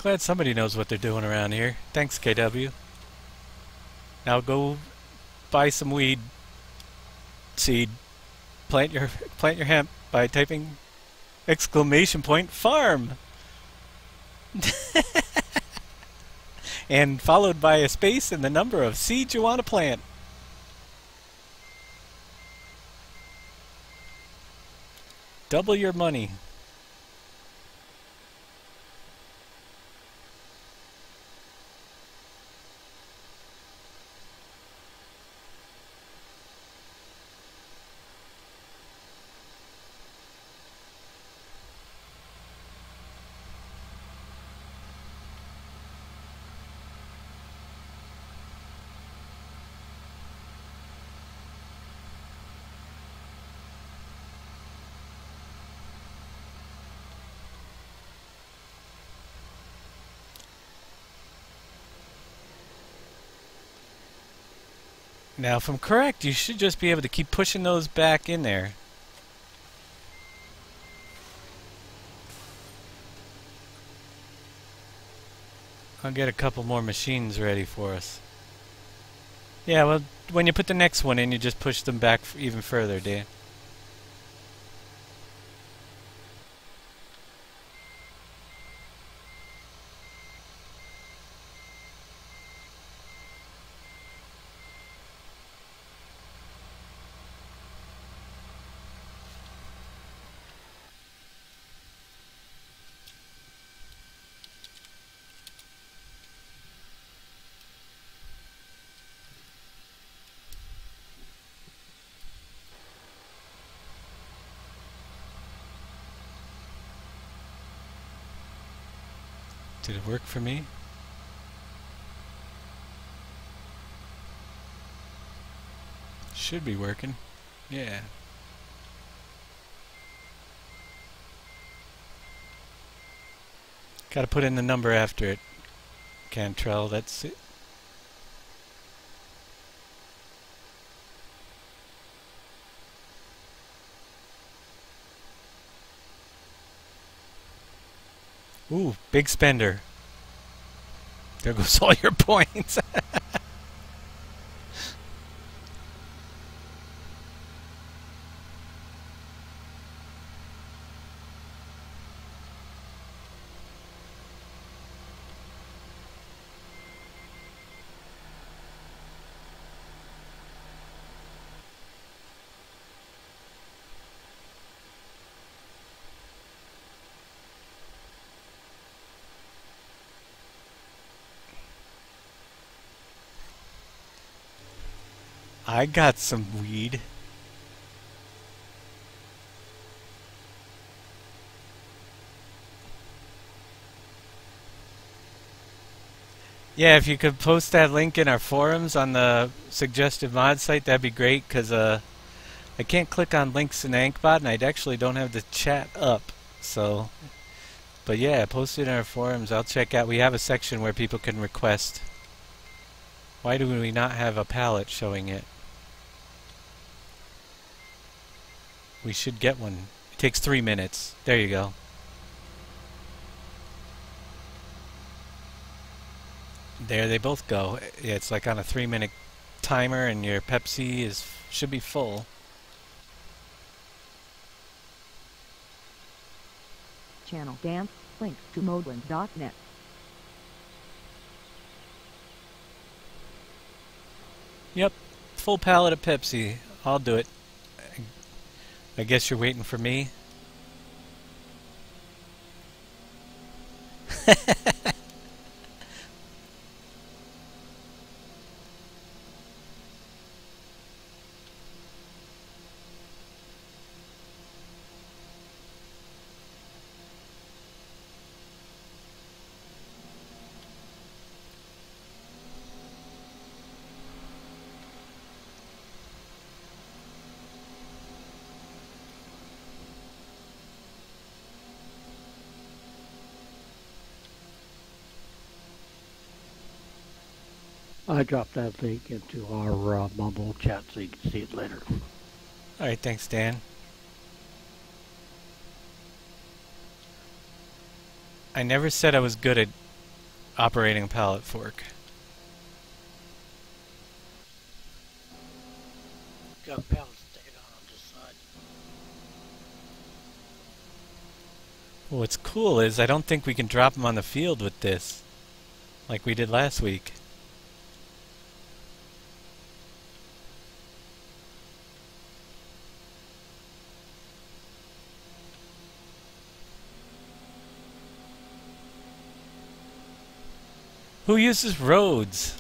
Glad somebody knows what they're doing around here. Thanks, KW. Now go buy some weed seed. Plant your hemp by typing !farm and followed by a space and the number of seeds you want to plant. Double your money. Now, if I'm correct, you should just be able to keep pushing those back in there. I'll get a couple more machines ready for us. Yeah, well, when you put the next one in, you just push them back even further, Dan. Did it work for me? should be working. Yeah. Got to put in the number after it, Cantrell. That's it. Ooh, big spender. There goes all your points. I got some weed. Yeah, if you could post that link in our forums on the suggested mod site, that'd be great, because I can't click on links in AnkBot, and I actually don't have the chat up. So, but yeah, post it in our forums. I'll check out. We have a section where people can request. Why do we not have a palette showing it? We should get one. It takes 3 minutes. There you go. There they both go. Yeah, it's like on a 3-minute timer, and your Pepsi should be full. Channel dance, link to modland.net. Yep, full pallet of Pepsi. I'll do it. I guess you're waiting for me. I dropped that link into our Mumble chat so you can see it later. Alright, thanks, Dan. I never said I was good at operating a pallet fork. Got pallets sticking out on this side. What's cool is I don't think we can drop them on the field with this, like we did last week. Who uses roads?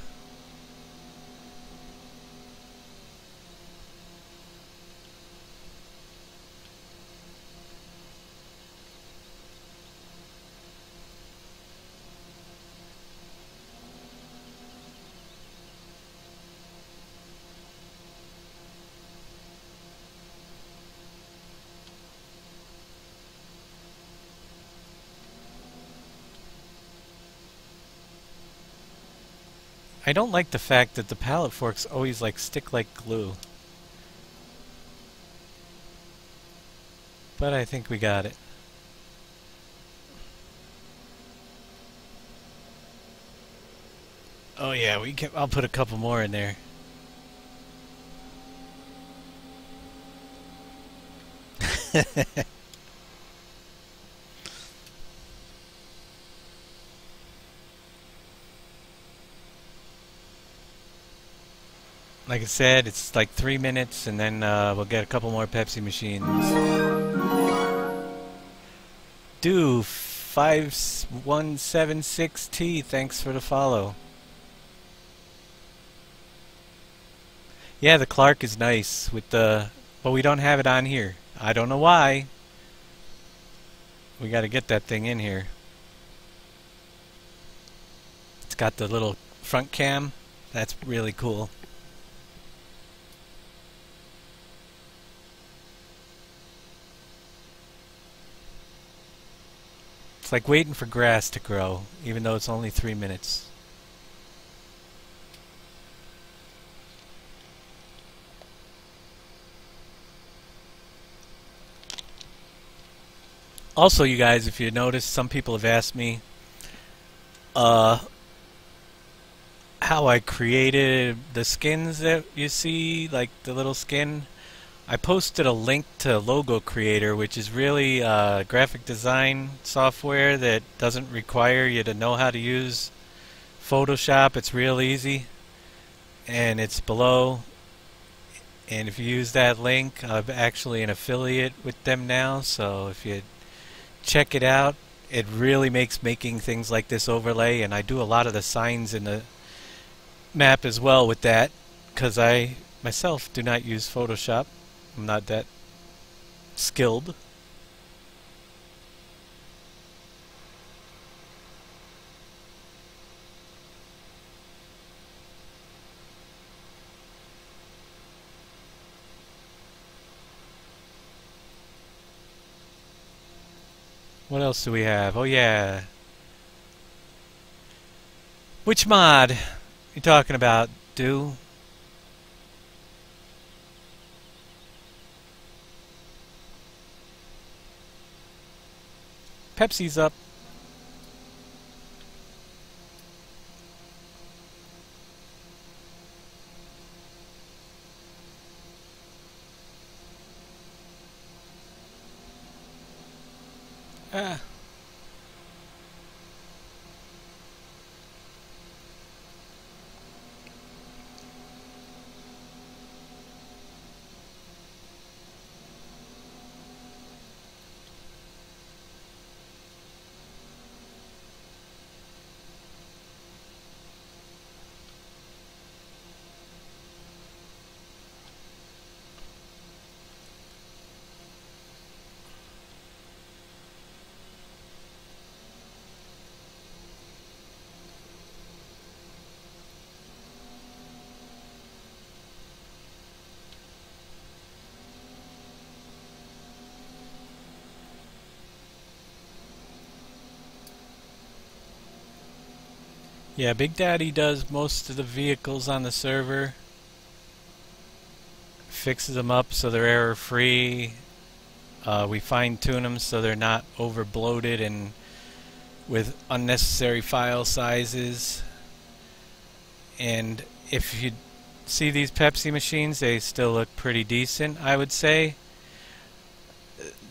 I don't like the fact that the pallet forks always stick like glue. But I think we got it. Oh yeah, I'll put a couple more in there. Like I said, it's like 3 minutes, and then we'll get a couple more Pepsi machines. Do 5176T, thanks for the follow. Yeah, the Clark is nice with but we don't have it on here. I don't know why. We got to get that thing in here. It's got the little front cam. That's really cool. It's like waiting for grass to grow, even though it's only 3 minutes. Also, you guys, if you notice, some people have asked me how I created the skins that you see, like the little skin. I posted a link to Logo Creator, which is really graphic design software that doesn't require you to know how to use Photoshop. It's real easy, and it's below. And if you use that link, I'm actually an affiliate with them now, so if you check it out, it really makes making things like this overlay, and I do a lot of the signs in the map as well with that, because I myself do not use Photoshop. I'm not that skilled. What else do we have? Oh yeah. Which mod you talking about, Do? Pepsi's up. Ah. Yeah, Big Daddy does most of the vehicles on the server. Fixes them up so they're error free. We fine tune them so they're not over bloated and with unnecessary file sizes. And if you see these Pepsi machines, they still look pretty decent, I would say.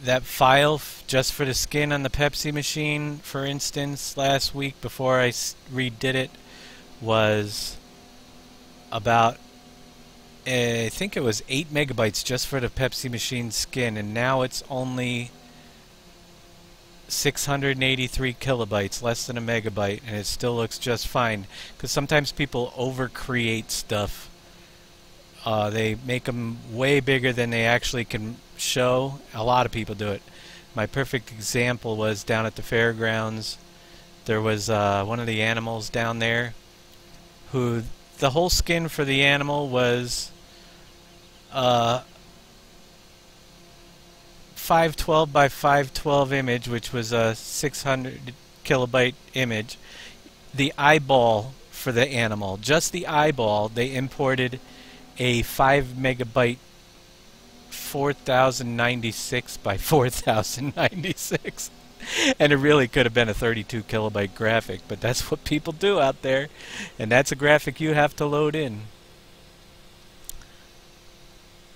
That file just for the skin on the Pepsi machine, for instance, last week before I redid it, was about, I think it was 8 megabytes just for the Pepsi machine skin, and now it's only 683 kilobytes, less than a megabyte, and it still looks just fine. Because sometimes people overcreate stuff. They make them way bigger than they actually can show. A lot of people do it. My perfect example was down at the fairgrounds. There was one of the animals down there who the whole skin for the animal was 512 by 512 image, which was a 600 kilobyte image. The eyeball for the animal, just the eyeball, they imported a 5 megabyte 4096 by 4096. And it really could have been a 32 kilobyte graphic, but that's what people do out there, and that's a graphic you have to load in.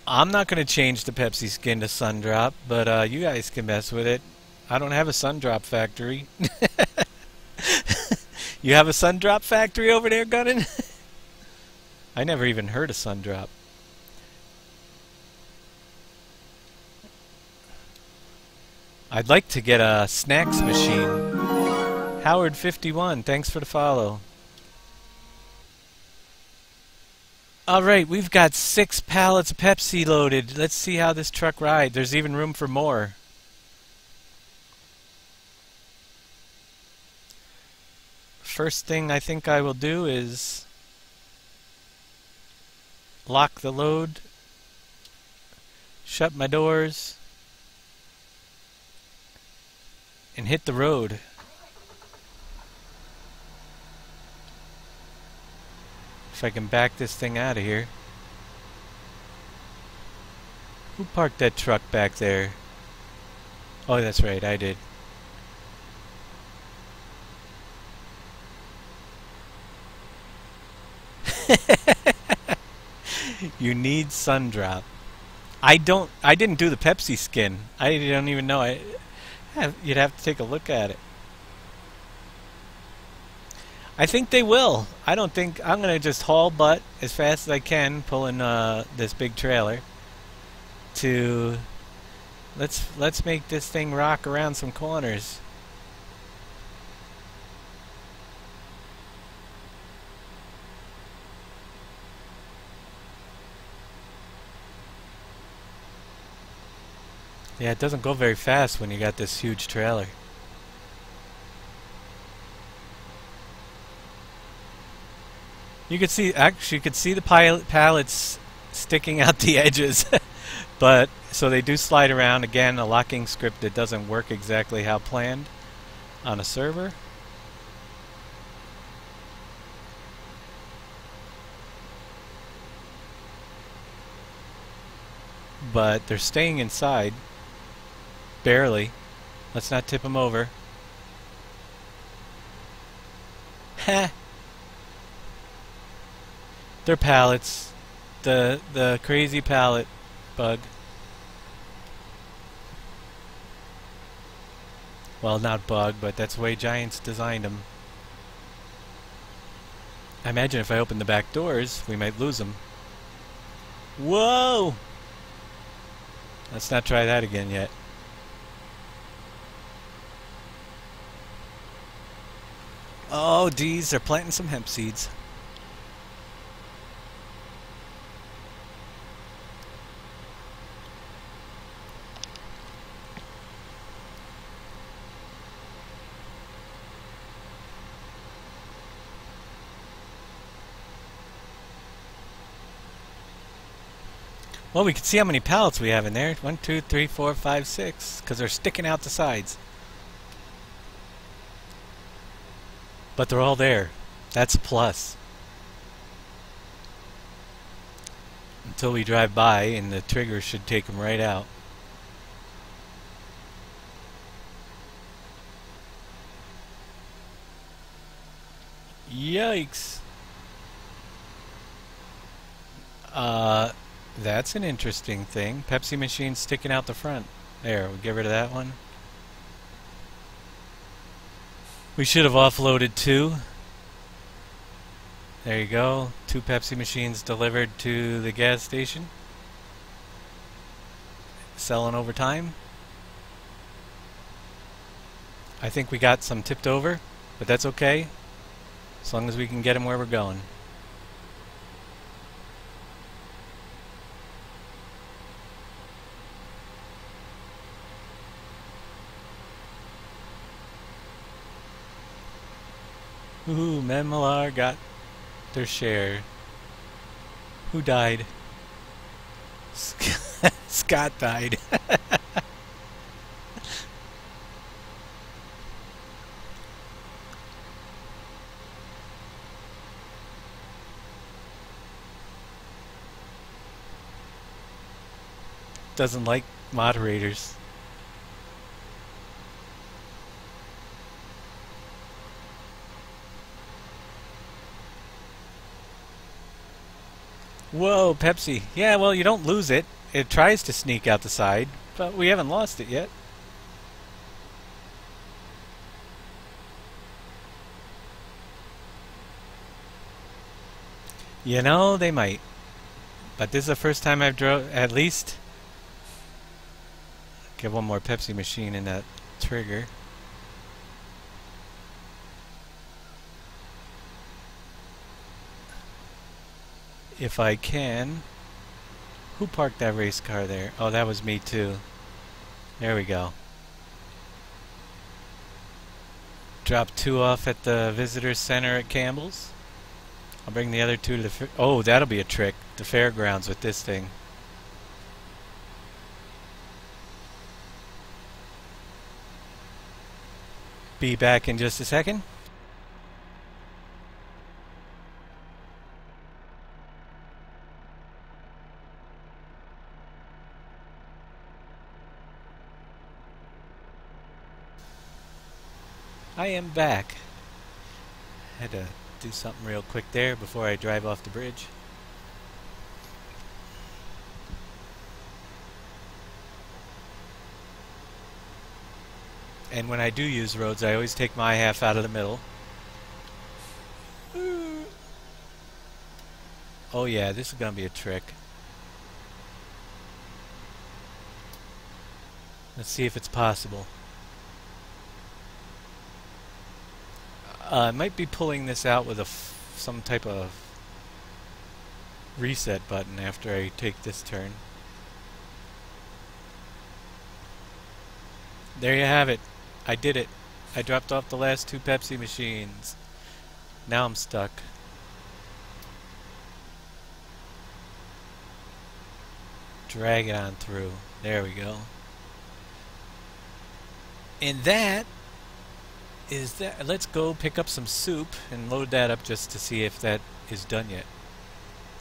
I'm not going to change the Pepsi skin to Sundrop, but you guys can mess with it. I don't have a Sundrop factory. You have a Sundrop factory over there, Gunnin? I never even heard of Sundrop. I'd like to get a snacks machine. Howard51, thanks for the follow. Alright, we've got 6 pallets of Pepsi loaded. Let's see how this truck rides. There's even room for more. First thing I think I will do is lock the load, shut my doors, and hit the road. if I can back this thing out of here. Who parked that truck back there? Oh, that's right, I did. You need Sundrop. I didn't do the Pepsi skin. I don't even know. You'd have to take a look at it. I think they will. I don't think I'm gonna just haul butt as fast as I can, pulling this big trailer. To let's make this thing rock around some corners. Yeah, it doesn't go very fast when you got this huge trailer. You could see, actually, you could see the pallets sticking out the edges, but so they do slide around. Again, a locking script that doesn't work exactly how planned on a server. But they're staying inside. Barely. Let's not tip them over. Heh. They're pallets. The crazy pallet bug. Well, not bug, but that's the way Giants designed them. I imagine if I open the back doors, we might lose them. Whoa! Let's not try that again yet. Oh, geez, they're planting some hemp seeds. Well, we can see how many pallets we have in there. 1, 2, 3, 4, 5, 6. Because they're sticking out the sides. But they're all there. That's a plus. Until we drive by, and the trigger should take them right out. Yikes. That's an interesting thing. Pepsi machine sticking out the front. There, we'll get rid of that one. We should have offloaded 2. There you go. 2 Pepsi machines delivered to the gas station. Selling over time. I think we got some tipped over, but that's okay. As long as we can get them where we're going. Ooh, Memlar got their share. Who died? Scott died. Doesn't like moderators. Whoa, Pepsi. Yeah, well, you don't lose it. It tries to sneak out the side, but we haven't lost it yet. You know, they might. But this is the first time I've drove, at least. Get one more Pepsi machine in that trigger. If I can. Who parked that race car there? Oh, that was me too. There we go. Drop 2 off at the visitor center at Campbell's. I'll bring the other 2 to the... Oh, that'll be a trick. The fairgrounds with this thing. Be back in just a second. I am back. Had to do something real quick there before I drive off the bridge. And when I do use roads, I always take my half out of the middle. Oh yeah, this is gonna be a trick. Let's see if it's possible. I might be pulling this out with some type of reset button after I take this turn. There you have it. I did it. I dropped off the last 2 Pepsi machines. Now I'm stuck. Drag it on through. There we go. And that is that. Let's go pick up some soup and load that up just to see if that is done yet.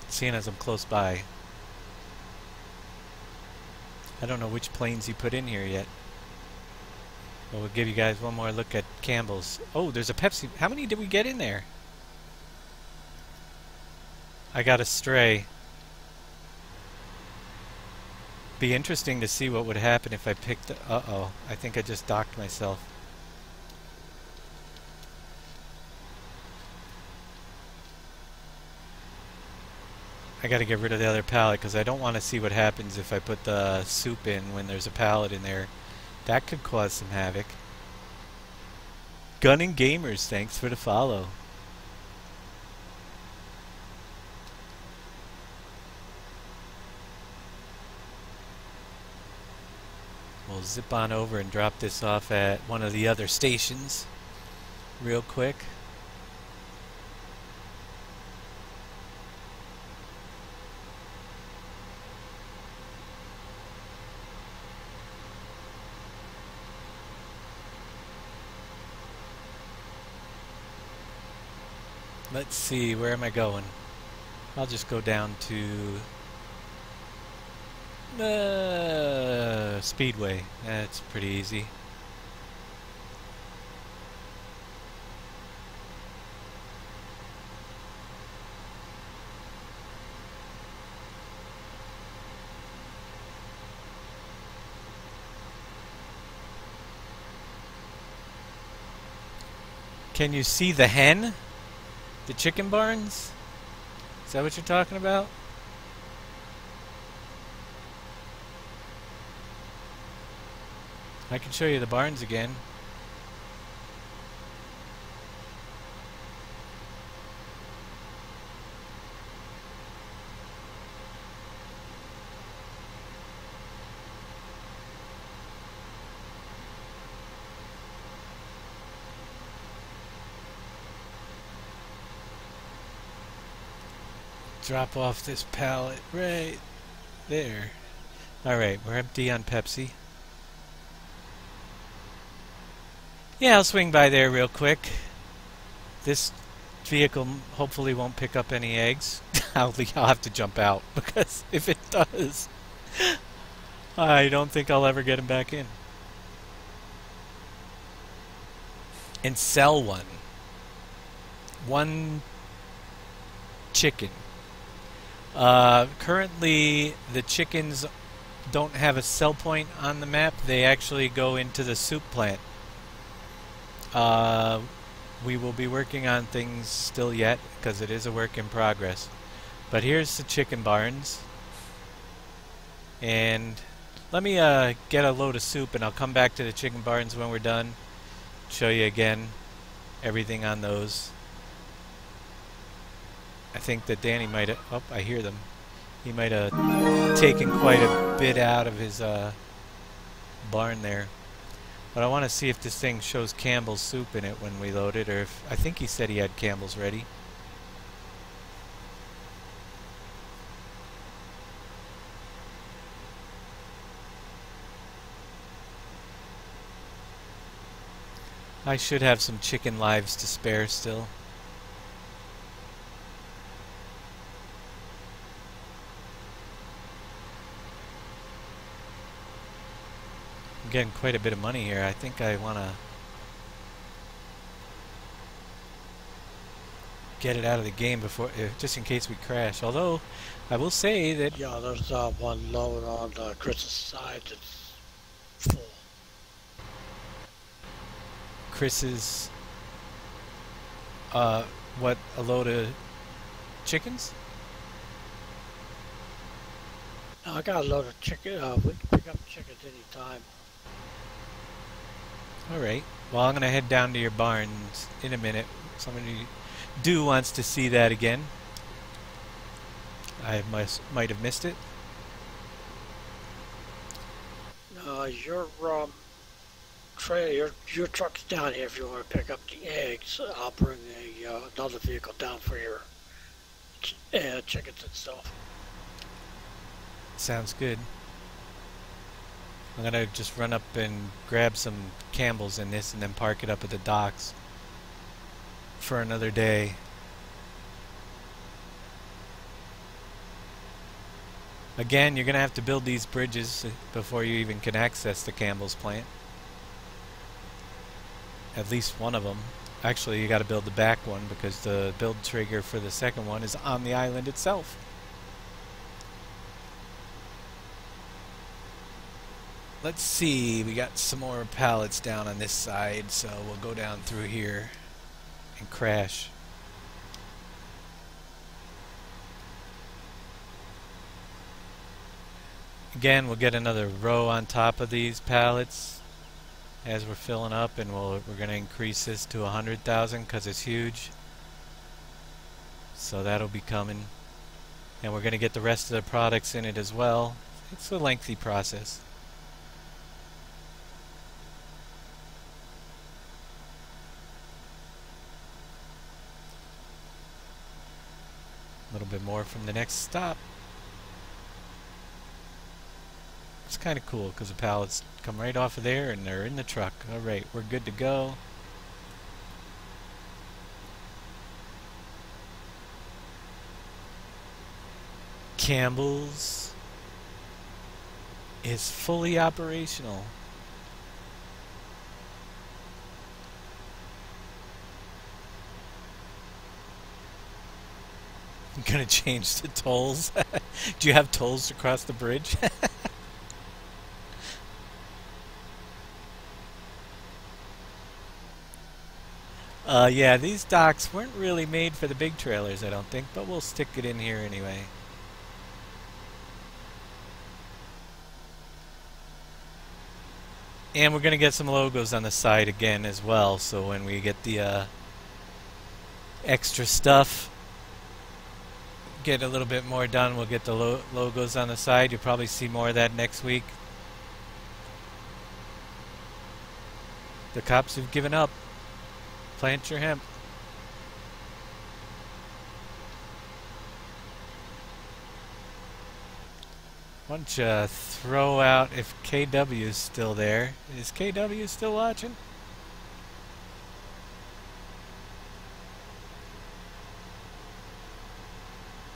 Seeing as I'm close by. I don't know which planes he put in here yet. But we'll give you guys one more look at Campbell's. Oh, there's a Pepsi. How many did we get in there? I got a stray. Be interesting to see what would happen if I picked... Uh-oh. I think I just docked myself. I gotta get rid of the other pallet because I don't want to see what happens if I put the soup in when there's a pallet in there. That could cause some havoc. Gun and Gamers, thanks for the follow. We'll zip on over and drop this off at one of the other stations real quick. Let's see, where am I going? I'll just go down to Speedway. That's pretty easy. Can you see the hen? The chicken barns? Is that what you're talking about? I can show you the barns again. Drop off this pallet right there. Alright, we're empty on Pepsi. Yeah, I'll swing by there real quick. This vehicle hopefully won't pick up any eggs. I'll have to jump out because if it does, I don't think I'll ever get them back in. And sell one. One chicken. Currently, the chickens don't have a sell point on the map. They actually go into the soup plant. We will be working on things still yet because it is a work in progress. But here's the chicken barns. And let me get a load of soup and I'll come back to the chicken barns when we're done. Show you again everything on those. I think that Danny might have... Oh, I hear them. He might have taken quite a bit out of his barn there. But I want to see if this thing shows Campbell's soup in it when we load it, or if... I think he said he had Campbell's ready. I should have some chicken lives to spare still. I'm getting quite a bit of money here. I think I want to get it out of the game before, just in case we crash. Although, I will say that Yeah, there's one load on Chris's side that's full. Chris's, what, a load of chickens? I got a load of chicken. We can pick up chickens anytime. Alright. Well, I'm going to head down to your barns in a minute. Somebody wants to see that again. I might have missed it. Your your truck's down here if you want to pick up the eggs. I'll bring another vehicle down for your chickens and stuff. Sounds good. I'm gonna just run up and grab some Campbell's in this and then park it up at the docks for another day. Again, you're gonna have to build these bridges before you even can access the Campbell's plant. At least one of them. Actually, you gotta build the back one because the build trigger for the second one is on the island itself. Let's see, we got some more pallets down on this side, so we'll go down through here and crash. Again, we'll get another row on top of these pallets as we're filling up, and we're going to increase this to 100,000 because it's huge. So that'll be coming. And we're going to get the rest of the products in it as well. It's a lengthy process. A little bit more from the next stop. It's kind of cool because the pallets come right off of there and they're in the truck. Alright, we're good to go. Campbell's is fully operational. I'm gonna change the tolls. Do you have tolls to cross the bridge? Yeah, these docks weren't really made for the big trailers, I don't think, but we'll stick it in here anyway. And we're gonna get some logos on the side again as well, so when we get the extra stuff, get a little bit more done, we'll get the logos on the side. You'll probably see more of that next week. The cops have given up. Plant your hemp. Why don't you throw out if KW is still there. Is KW still watching?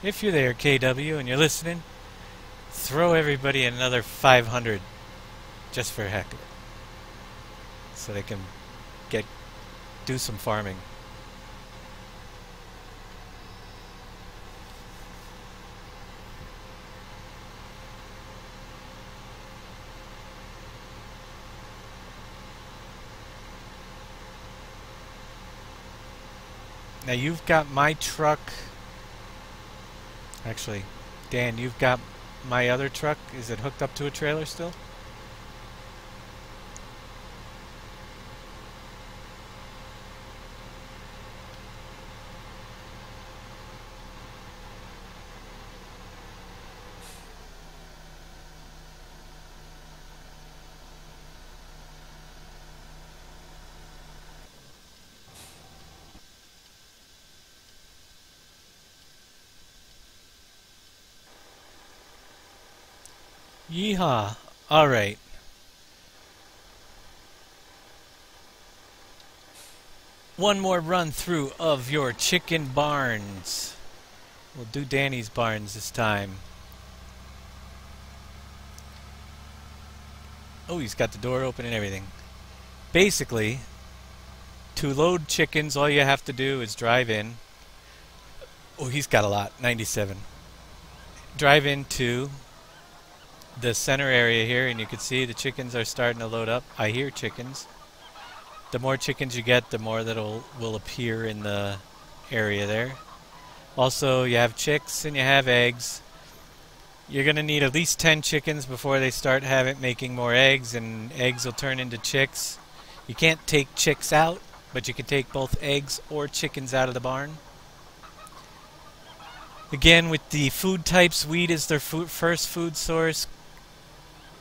If you're there, KW, and you're listening, throw everybody another 500 just for heck of it, so they can do some farming. Now you've got my truck. Actually, Dan, you've got my other truck. Is it hooked up to a trailer still? Yeehaw. Alright. One more run through of your chicken barns. We'll do Danny's barns this time. Oh, he's got the door open and everything. Basically, to load chickens, all you have to do is drive in, Oh, he's got a lot. 97. Drive into the center area here, and you can see the chickens are starting to load up. I hear chickens. The more chickens you get, the more that will appear in the area there. Also, you have chicks and you have eggs. You're going to need at least 10 chickens before they start making more eggs, and eggs will turn into chicks. You can't take chicks out, but you can take both eggs or chickens out of the barn. Again, with the food types, wheat is their first food source.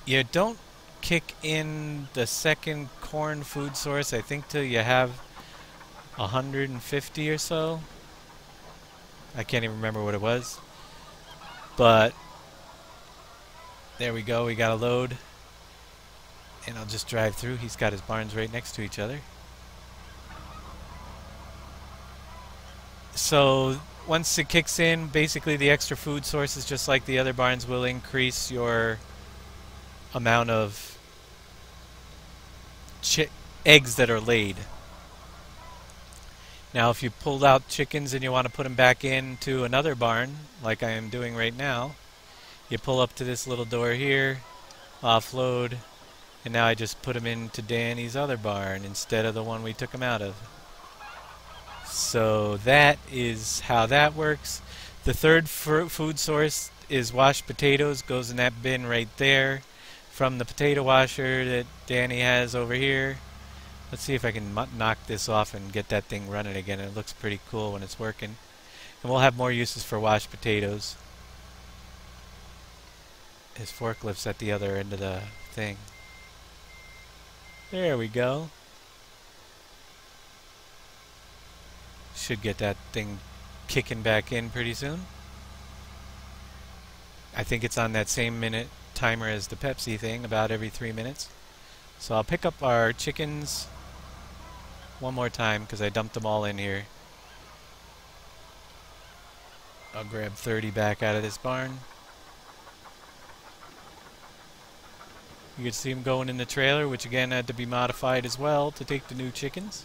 You don't kick in the second corn food source, I think, till you have 150 or so. I can't even remember what it was. But there we go, we got a load. And I'll just drive through. He's got his barns right next to each other. So once it kicks in, basically the extra food sources, just like the other barns, will increase your amount of eggs that are laid. Now if you pulled out chickens and you want to put them back into another barn, like I am doing right now, you pull up to this little door here, offload, and now I just put them into Danny's other barn instead of the one we took them out of. So that is how that works. The third food source is washed potatoes, goes in that bin right there from the potato washer that Danny has over here. Let's see if I can knock this off and get that thing running again. It looks pretty cool when it's working. And we'll have more uses for washed potatoes. His forklift's at the other end of the thing. There we go. Should get that thing kicking back in pretty soon. I think it's on that same minute timer as the Pepsi thing, about every 3 minutes. So I'll pick up our chickens one more time because I dumped them all in here. I'll grab 30 back out of this barn. You can see them going in the trailer, which again had to be modified as well to take the new chickens.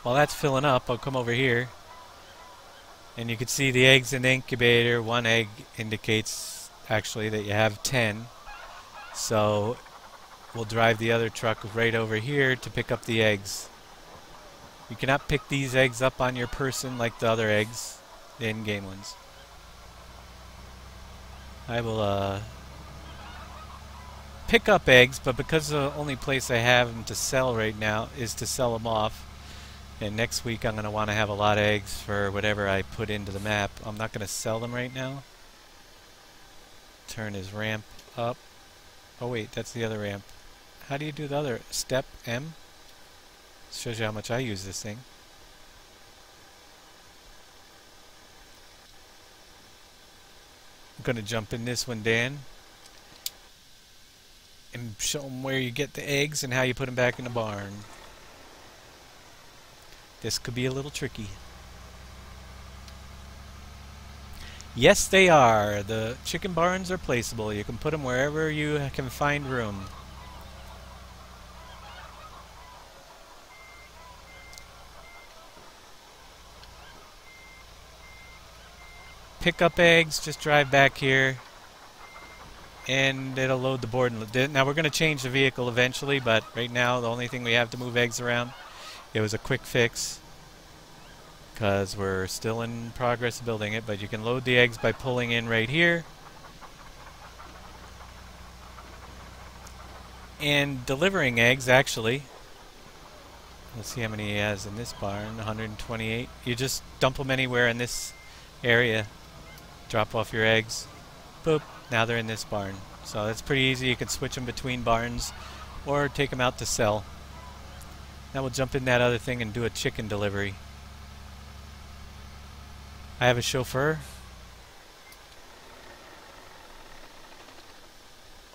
While that's filling up, I'll come over here. And you can see the eggs in the incubator. One egg indicates actually that you have 10. So we'll drive the other truck right over here to pick up the eggs. You cannot pick these eggs up on your person like the other eggs, the in-game ones. I will pick up eggs, but because the only place I have them to sell right now is to sell them off. And next week I'm going to want to have a lot of eggs for whatever I put into the map. I'm not going to sell them right now. Turn his ramp up. Oh wait, that's the other ramp. How do you do the other? Step M? Shows you how much I use this thing. I'm going to jump in this one, Dan. And show them where you get the eggs and how you put them back in the barn. This could be a little tricky. Yes, they are. The chicken barns are placeable. You can put them wherever you can find room. Pick up eggs, just drive back here, and it'll load the board. Now we're going to change the vehicle eventually, but right now the only thing we have to move eggs around. It was a quick fix because we're still in progress of building it, but you can load the eggs by pulling in right here and delivering eggs. Actually, let's see how many he has in this barn. 128. You just dump them anywhere in this area, drop off your eggs, boop, now they're in this barn. So that's pretty easy. You can switch them between barns or take them out to sell. Now we'll jump in that other thing and do a chicken delivery. I have a chauffeur.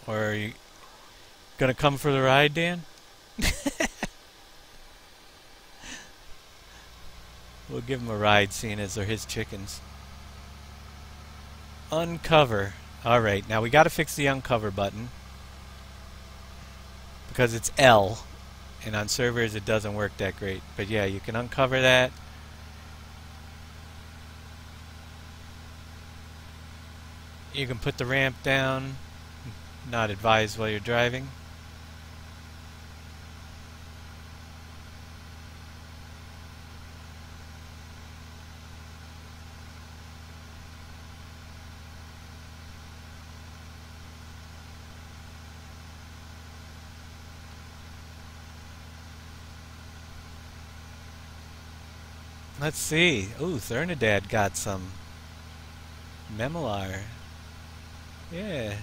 Or are you gonna come for the ride, Dan? We'll give him a ride, seeing as they're his chickens. Uncover. Alright, now we gotta fix the uncover button. Because it's L. And on servers it doesn't work that great. But yeah, you can uncover that. You can put the ramp down. Not advised while you're driving. Let's see. Ooh, Thernadad got some Memolar. Yeah.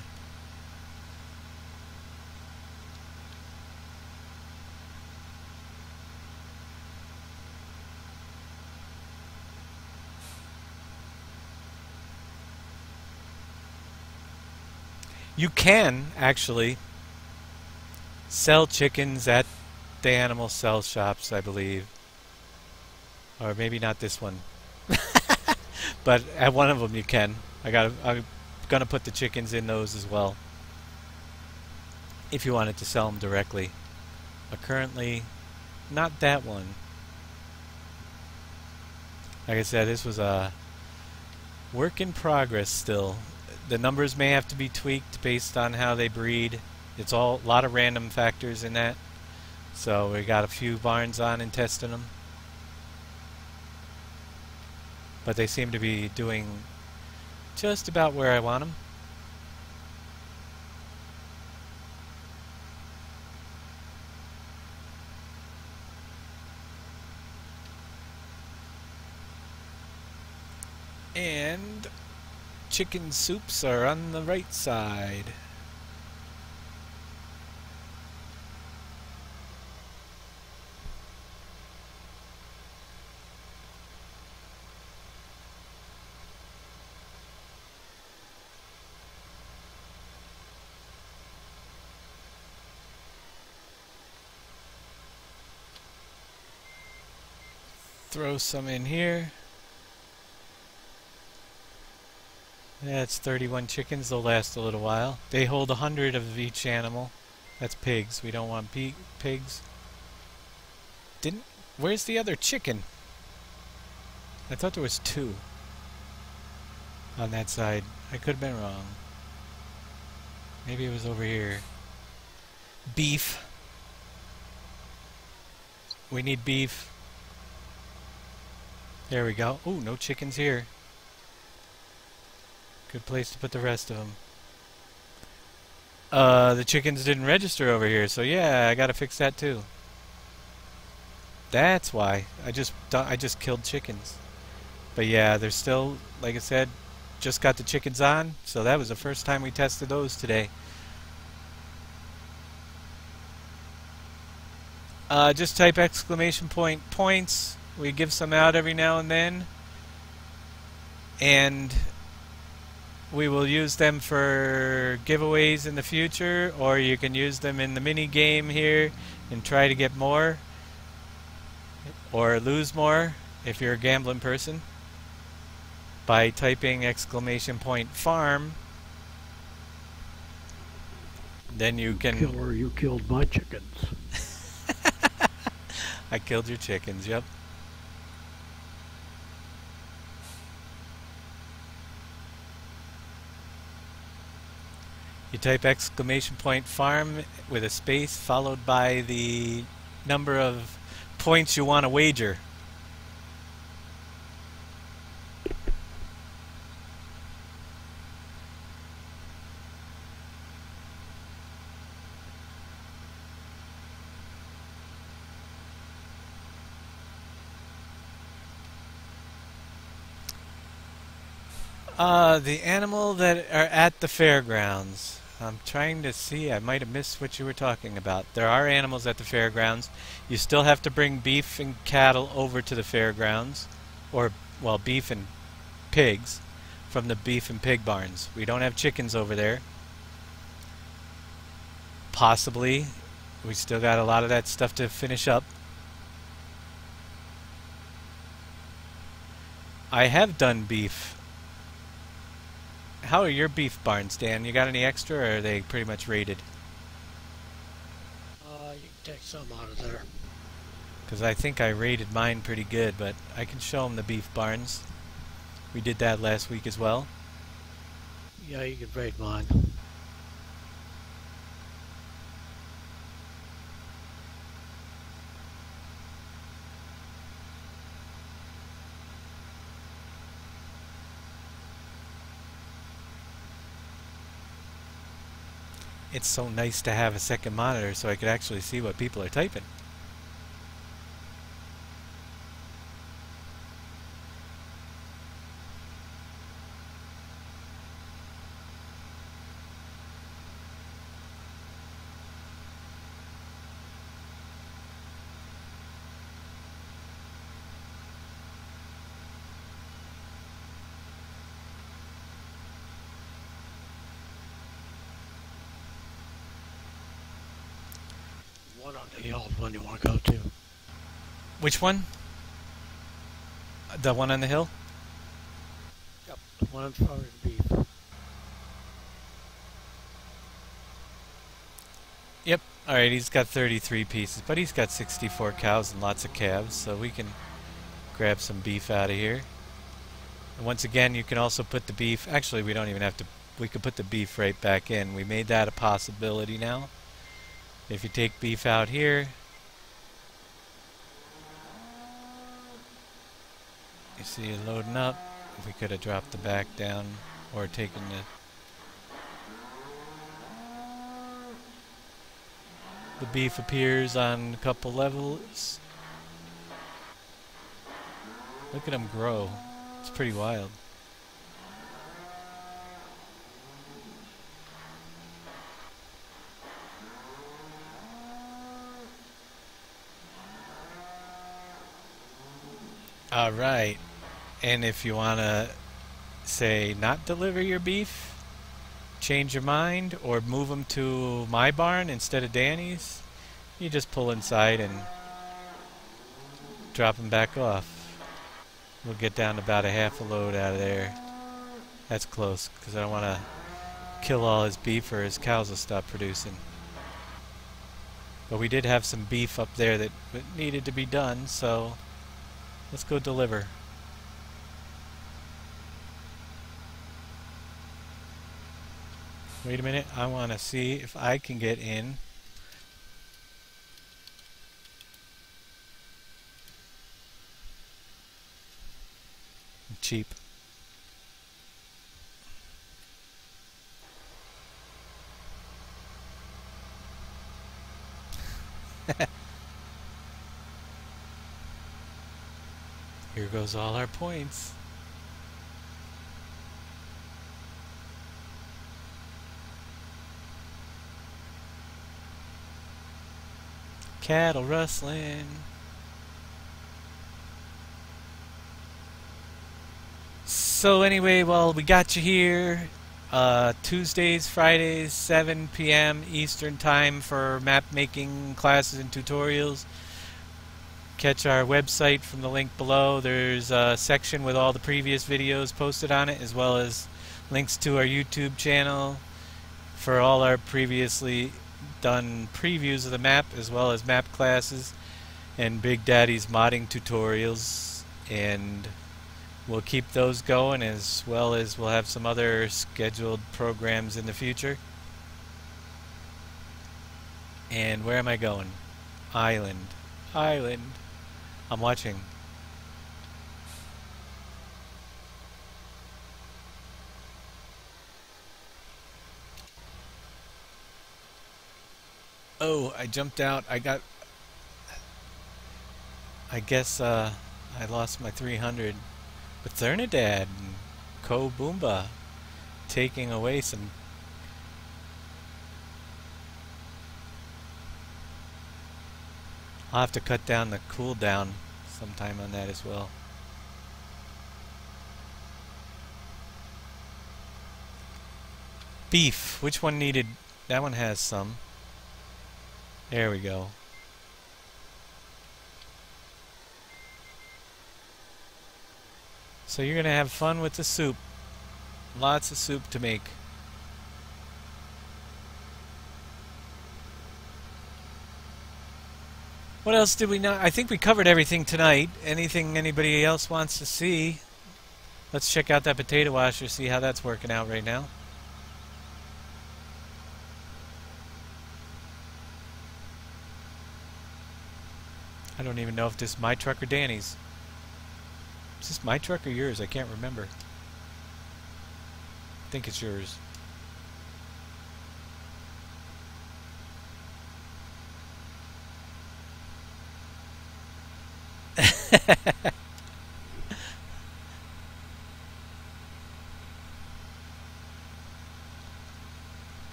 You can actually sell chickens at the animal sell shops, I believe. Or maybe not this one. But at one of them you can. I'm gonna put the chickens in those as well, if you wanted to sell them directly. But currently, not that one. Like I said, this was a work in progress still. The numbers may have to be tweaked based on how they breed. It's a lot of random factors in that. So we got a few barns on and testing them. But they seem to be doing just about where I want them. And chicken soups are on the right side. Throw some in here. That's 31 chickens. They'll last a little while. They hold 100 of each animal. That's pigs. We don't want pigs. Where's the other chicken? I thought there was 2 on that side. I could have been wrong. Maybe it was over here. Beef. We need beef. There we go. Ooh, no chickens here. Good place to put the rest of them. The chickens didn't register over here, so yeah, I gotta fix that too. That's why. I just killed chickens. But yeah, there's still, like I said, just got the chickens on, so that was the first time we tested those today. Just type exclamation point points. We give some out every now and then, and we will use them for giveaways in the future, or you can use them in the mini game here and try to get more or lose more if you're a gambling person by typing exclamation point farm. Then you can... Killer, you killed my chickens. I killed your chickens, yep. You type exclamation point farm with a space followed by the number of points you want to wager. The animal that are at the fairgrounds. I'm trying to see. I might have missed what you were talking about. There are animals at the fairgrounds. You still have to bring beef and cattle over to the fairgrounds. Or, well, beef and pigs from the beef and pig barns. We don't have chickens over there. Possibly. We still got a lot of that stuff to finish up. I have done beef. How are your beef barns, Dan? You got any extra, or are they pretty much rated? You can take some out of there. Because I think I rated mine pretty good, but I can show them the beef barns. We did that last week as well. Yeah, you can raid mine. It's so nice to have a second monitor so I could actually see what people are typing. One on the hill is one you want to go to. Which one? The one on the hill? Yep, the one in front of the beef. Yep. Alright, he's got 33 pieces, but he's got 64 cows and lots of calves, so we can grab some beef out of here. And once again, you can also put the beef, actually we don't even have to, we could put the beef right back in. We made that a possibility now. If you take beef out here, you see it loading up. If we could have dropped the back down or taken the beef appears on a couple levels. Look at them grow. It's pretty wild. Alright, and if you want to, say, not deliver your beef, change your mind, or move them to my barn instead of Danny's, you just pull inside and drop them back off. We'll get down to about a half a load out of there. That's close, because I don't want to kill all his beef or his cows will stop producing. But we did have some beef up there that needed to be done, so let's go deliver. Wait a minute, I want to see if I can get in. I'm cheap. Here goes all our points. Cattle rustling. So anyway, well, we got you here. Tuesdays, Fridays, 7 p.m. Eastern Time for map making classes and tutorials. Catch our website from the link below. There's a section with all the previous videos posted on it, as well as links to our YouTube channel for all our previously done previews of the map, as well as map classes and Big Daddy's modding tutorials. And we'll keep those going, as well as we'll have some other scheduled programs in the future. And where am I going? Island. Island. I'm watching. Oh, I jumped out. I guess I lost my 300. But Thernadad and Ko Boomba taking away some. I'll have to cut down the cooldown sometime on that as well. Beef. Which one needed? That one has some. There we go. So you're going to have fun with the soup. Lots of soup to make. What else did we know? I think we covered everything tonight. Anything anybody else wants to see? Let's check out that potato washer, see how that's working out right now. I don't even know if this is my truck or Danny's. Is this my truck or yours? I can't remember. I think it's yours.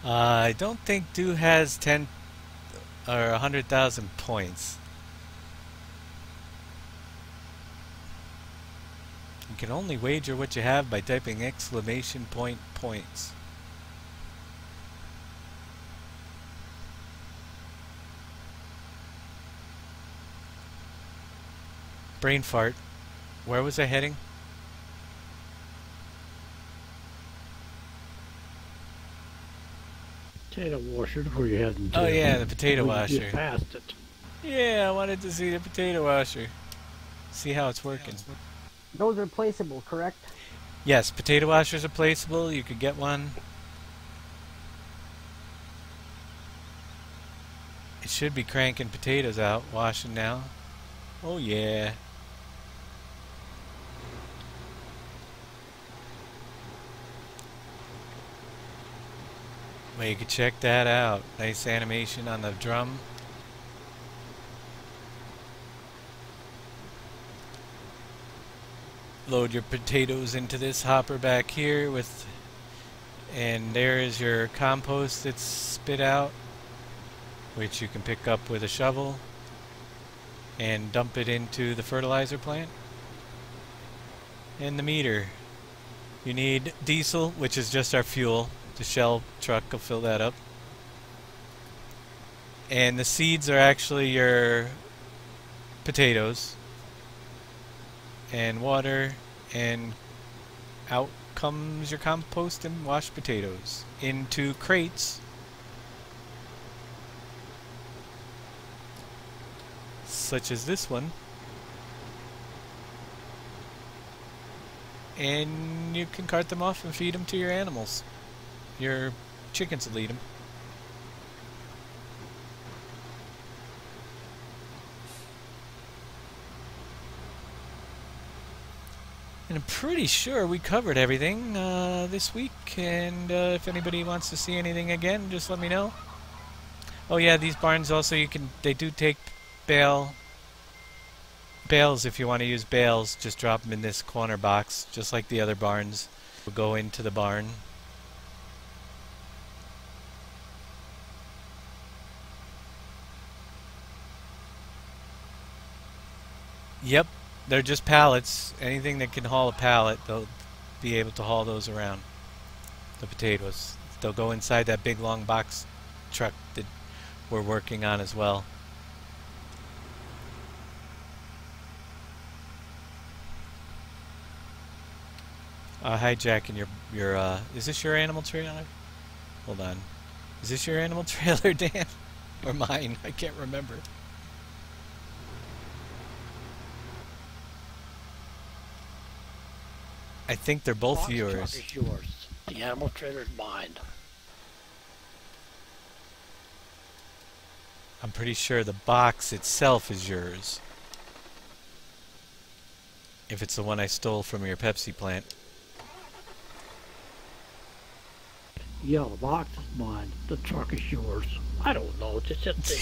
I don't think Do has 10 or 100,000 points. You can only wager what you have by typing exclamation point points. Brain fart. Where was I heading? Potato washer where you heading to. Oh yeah, the potato washer. Get past it. Yeah, I wanted to see the potato washer. See how it's working. Those are placeable, correct? Yes, potato washers are placeable. You could get one. It should be cranking potatoes out, washing now. Oh yeah. Well, you could check that out. Nice animation on the drum. Load your potatoes into this hopper back here with, and there is your compost that's spit out, which you can pick up with a shovel and dump it into the fertilizer plant. And the meter. You need diesel, which is just our fuel. The Shell truck will fill that up. And the seeds are actually your potatoes. And water, and out comes your compost and washed potatoes into crates. Such as this one. And you can cart them off and feed them to your animals. Your chickens will eat them. And I'm pretty sure we covered everything this week, and if anybody wants to see anything again, just let me know. Oh yeah, these barns also, they do take bales. If you want to use bales, just drop them in this corner box, just like the other barns. We'll go into the barn. Yep, they're just pallets. Anything that can haul a pallet, they'll be able to haul those around. The potatoes. They'll go inside that big long box truck that we're working on as well. Hijacking your is this your animal trailer? Hold on. Is this your animal trailer, Dan? Or mine? I can't remember. I think they're both yours. The truck is yours. The animal trailer is mine. I'm pretty sure the box itself is yours. If it's the one I stole from your Pepsi plant. Yeah, the box is mine. The truck is yours. I don't know. Just hit the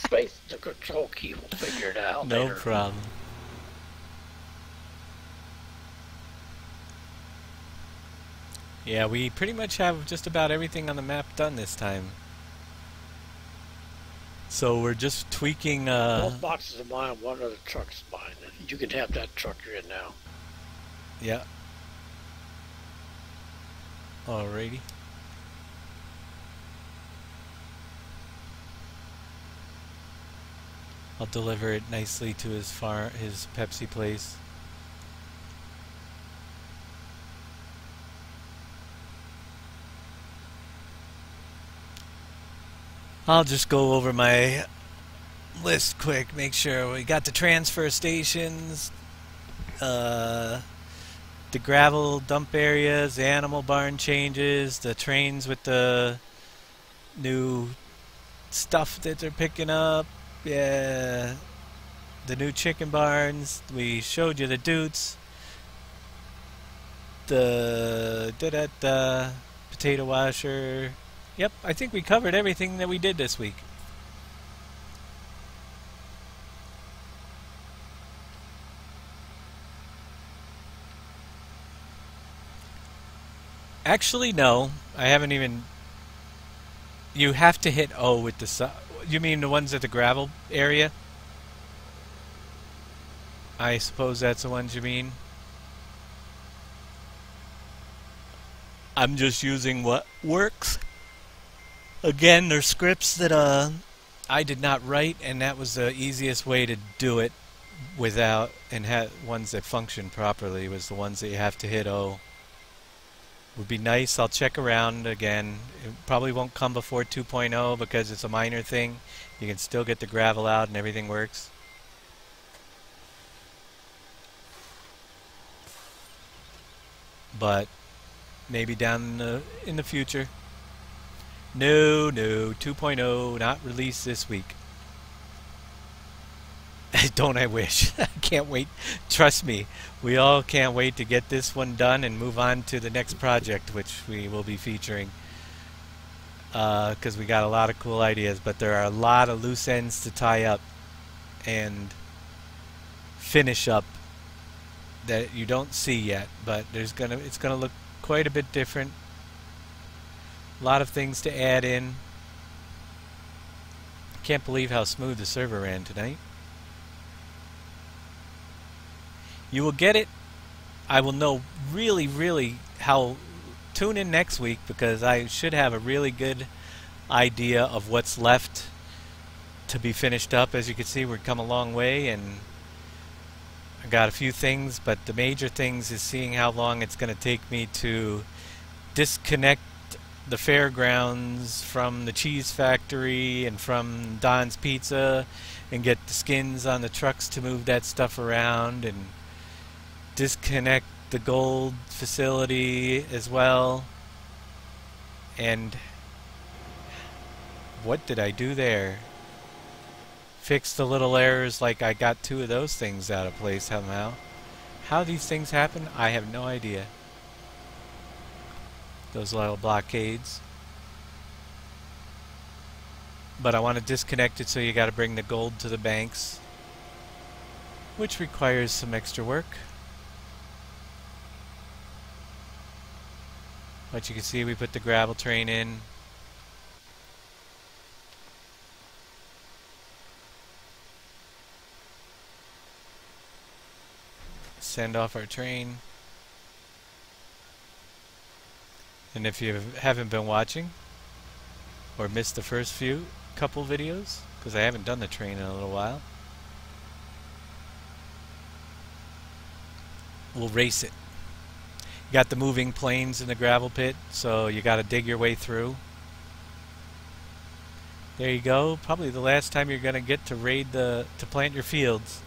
space, the control key. We'll figure it out No later. problem. Yeah, we pretty much have just about everything on the map done this time. So we're just tweaking Both boxes are mine, one of the truck's mine. You can have that truck you're in now. yeah. Alrighty. I'll deliver it nicely to his Pepsi place. I'll just go over my list quick. Make sure we got the transfer stations, the gravel dump areas, the animal barn changes, the trains with the new stuff that they're picking up. Yeah, the new chicken barns. We showed you the dutes. The potato washer. Yep, I think we covered everything that we did this week. Actually, no. I haven't even... You have to hit O with the... You mean the ones at the gravel area? I suppose that's the ones you mean. I'm just using what works. Again, they're scripts that I did not write, and that was the easiest way to do it without... And ones that function properly was the ones that you have to hit O. Would be nice. I'll check around again. It probably won't come before 2.0 because it's a minor thing. You can still get the gravel out and everything works. But maybe down in the future. No, 2.0 not released this week. Don't I wish. I can't wait. Trust me, we all can't wait to get this one done and move on to the next project, which we will be featuring. Because we got a lot of cool ideas, but there are a lot of loose ends to tie up and finish up that you don't see yet. But it's gonna look quite a bit different. A lot of things to add in. Can't believe how smooth the server ran tonight. You will get it. I will know really how. Tune in next week because I should have a really good idea of what's left to be finished up. As you can see, we've come a long way, and I got a few things, but the major things is seeing how long it's going to take me to disconnect the fairgrounds from the cheese factory and from Don's Pizza and get the skins on the trucks to move that stuff around and disconnect the gold facility as well. And what did I do there? Fix the little errors, like I got 2 of those things out of place somehow. How these things happen, I have no idea. Those little blockades. But I want to disconnect it, so you got to bring the gold to the banks, which requires some extra work. But you can see we put the gravel train in. Send off our train. And if you haven't been watching or missed the first couple videos, because I haven't done the train in a little while, we'll race it. You got the moving planes in the gravel pit, so you got to dig your way through. There you go. Probably the last time you're going to get to plant your fields.